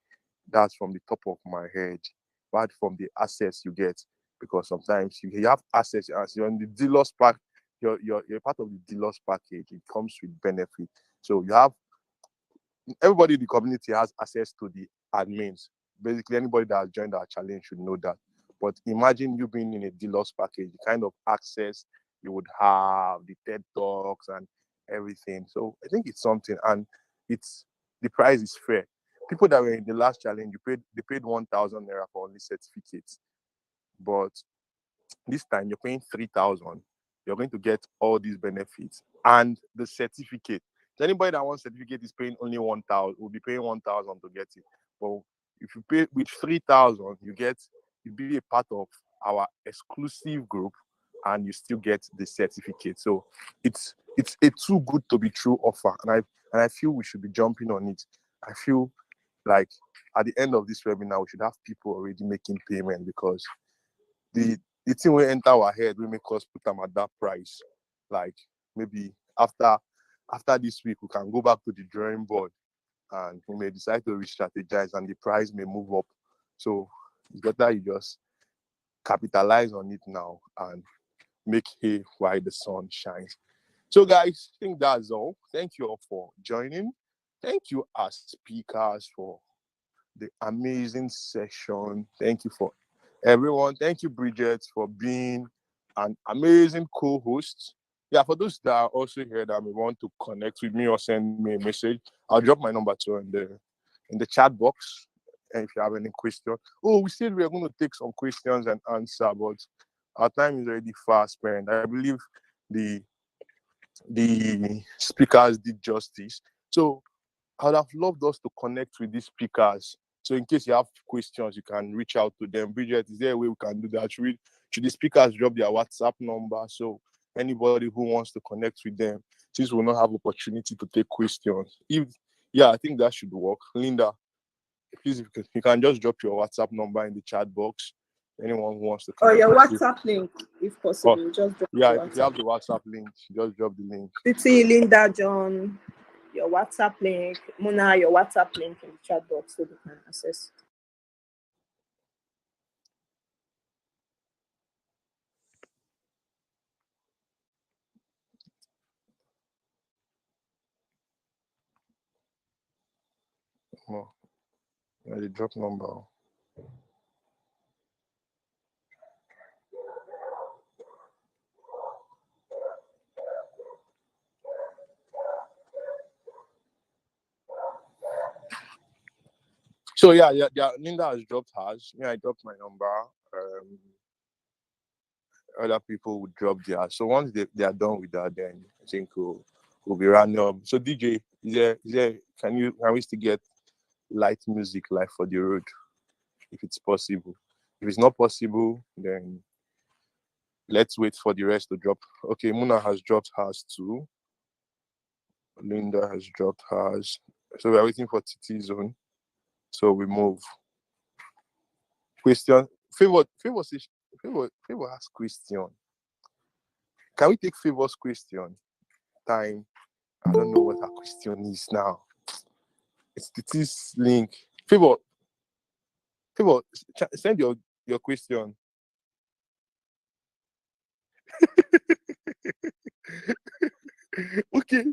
That's from the top of my head. But from the access you get, because sometimes you have access as you're in the dealers pack, you're part of the dealers package. It comes with benefit. So you have everybody in the community has access to the admins. Basically, anybody that has joined our challenge should know that. But imagine you being in a dealers package, the kind of access you would have, the TED Talks and everything. So I think it's something, and the price is fair. People that were in the last challenge, they paid 1,000 naira for only certificates. But this time you're paying 3,000. You're going to get all these benefits and the certificate. So anybody that wants certificate is paying only 1,000. Will be paying 1,000 to get it. But if you pay with 3,000, you be a part of our exclusive group, and you still get the certificate. So it's a too good to be true offer, and I feel we should be jumping on it. I feel like at the end of this webinar, we should have people already making payment, because the thing will enter our head, we make us put them at that price. Like maybe after this week, we can go back to the drawing board and we may decide to re-strategize and the price may move up. So it's better you just capitalize on it now and make hay while the sun shines. So guys, I think that's all. Thank you all for joining. Thank you as speakers for the amazing session. Thank you for everyone. Thank you, Bridget, for being an amazing co-host. Yeah, for those that are also here that may want to connect with me or send me a message, I'll drop my number too in the chat box. And if you have any question, we said we are going to take some questions and answer, but our time is already fast spent. I believe the speakers did justice. So I would have loved us to connect with these speakers. So in case you have questions, you can reach out to them. Bridget, is there a way we can do that? Should the speakers drop their WhatsApp number? So anybody who wants to connect with them, since we'll not have opportunity to take questions. I think that should work. Linda, please, if you can just drop your WhatsApp number in the chat box. Anyone who wants to Or connect your with you. WhatsApp link, if possible. Just drop Yeah, the if you have the WhatsApp link, just drop the link. Titi, Linda, John, your WhatsApp link. Mona, your WhatsApp link in the chat box so they can access. The drop number. So yeah, Linda has dropped hers. I dropped my number. Other people would drop theirs. So once they are done with that, then I think we'll be random. So DJ, is there can we still get light music live for the road if it's possible? If it's not possible, then let's wait for the rest to drop. Okay, Muna has dropped hers too. Linda has dropped hers. So we're waiting for TT Zone. So we move. Question. Favor ask question. Can we take Favor's question? Time. I don't know what her question is now. It's TT's link. Favor, send your question. Okay.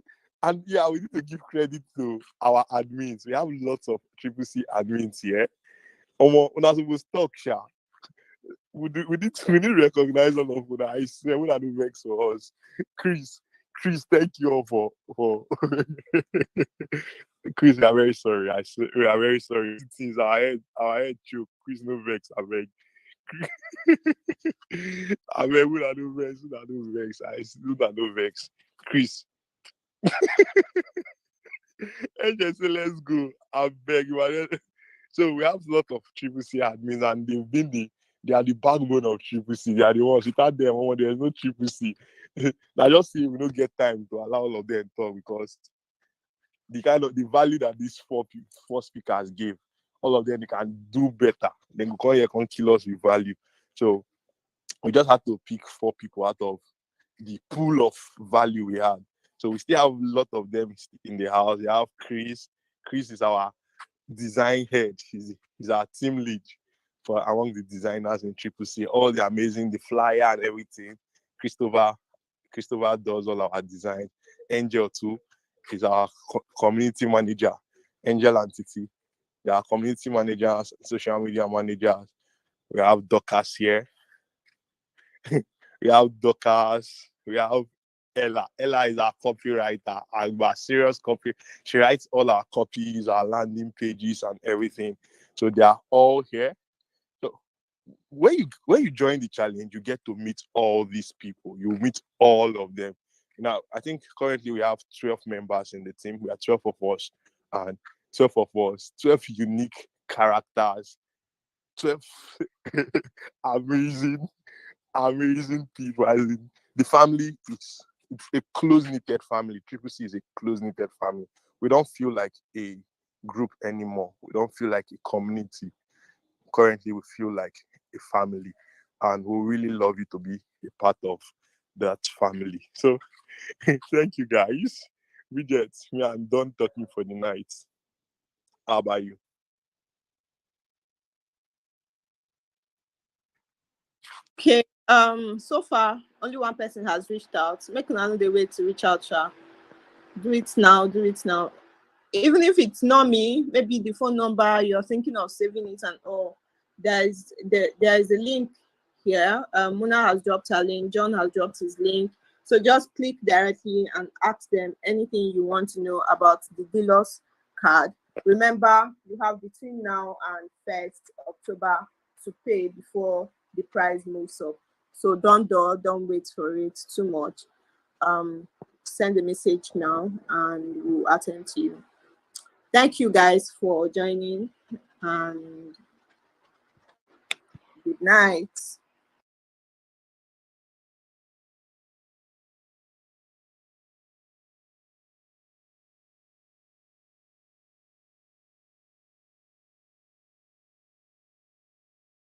And yeah, we need to give credit to our admins. We have lots of Triple C admins here. Una supposed talk, sha. we need to recognize all of that. I swear, we are the vex for us. Chris, thank you all for Chris. We are very sorry. I swear, we are very sorry. Since our head choke. Chris, no vex. I beg. I beg, we are no vex. We are no vex. We are no vex. Chris, and just say, let's go. I beg you. So we have a lot of Triple C admins, and they are the backbone of Triple C. They are the ones. Without them, there's no Triple C. I just see we don't get time to allow all of them to talk, because the value that these four speakers gave, all of them, they can do better. They can come here, can kill us with value. So we just had to pick 4 people out of the pool of value we had. So we still have a lot of them in the house. We have Chris. Chris is our design head. He's our team lead for among the designers in Triple C. All the amazing, the flyer and everything. Christopher does all our design. Angel too is our community manager. Angel and Titi, they are community managers, social media managers. We have Dorcas here. We have Dorcas. We have Ella. Ella is our copywriter, and we're serious copy. She writes all our copies, our landing pages, and everything. So they are all here. So when you join the challenge, you get to meet all these people. You meet all of them. Now, I think currently we have 12 members in the team. We are 12 of us, and 12 unique characters, 12 amazing people. As in, the family is a close-knitted family. Triple C is a close-knitted family. We don't feel like a group anymore. We don't feel like a community. Currently, we feel like a family, and we really love you to be a part of that family. So, thank you, guys. Bridget, me, I'm done talking for the night. How about you? Okay. So far, only one person has reached out. Make another way to reach out, Sha. Do it now. Do it now. Even if it's not me, maybe the phone number you're thinking of saving it and all. There is a link here. Muna has dropped her link. John has dropped his link. So just click directly and ask them anything you want to know about the dealer's card. Remember, you have between now and 1st October to pay before the price moves up. So don't wait for it too much. Send a message now and we'll attend to you. Thank you guys for joining, and good night.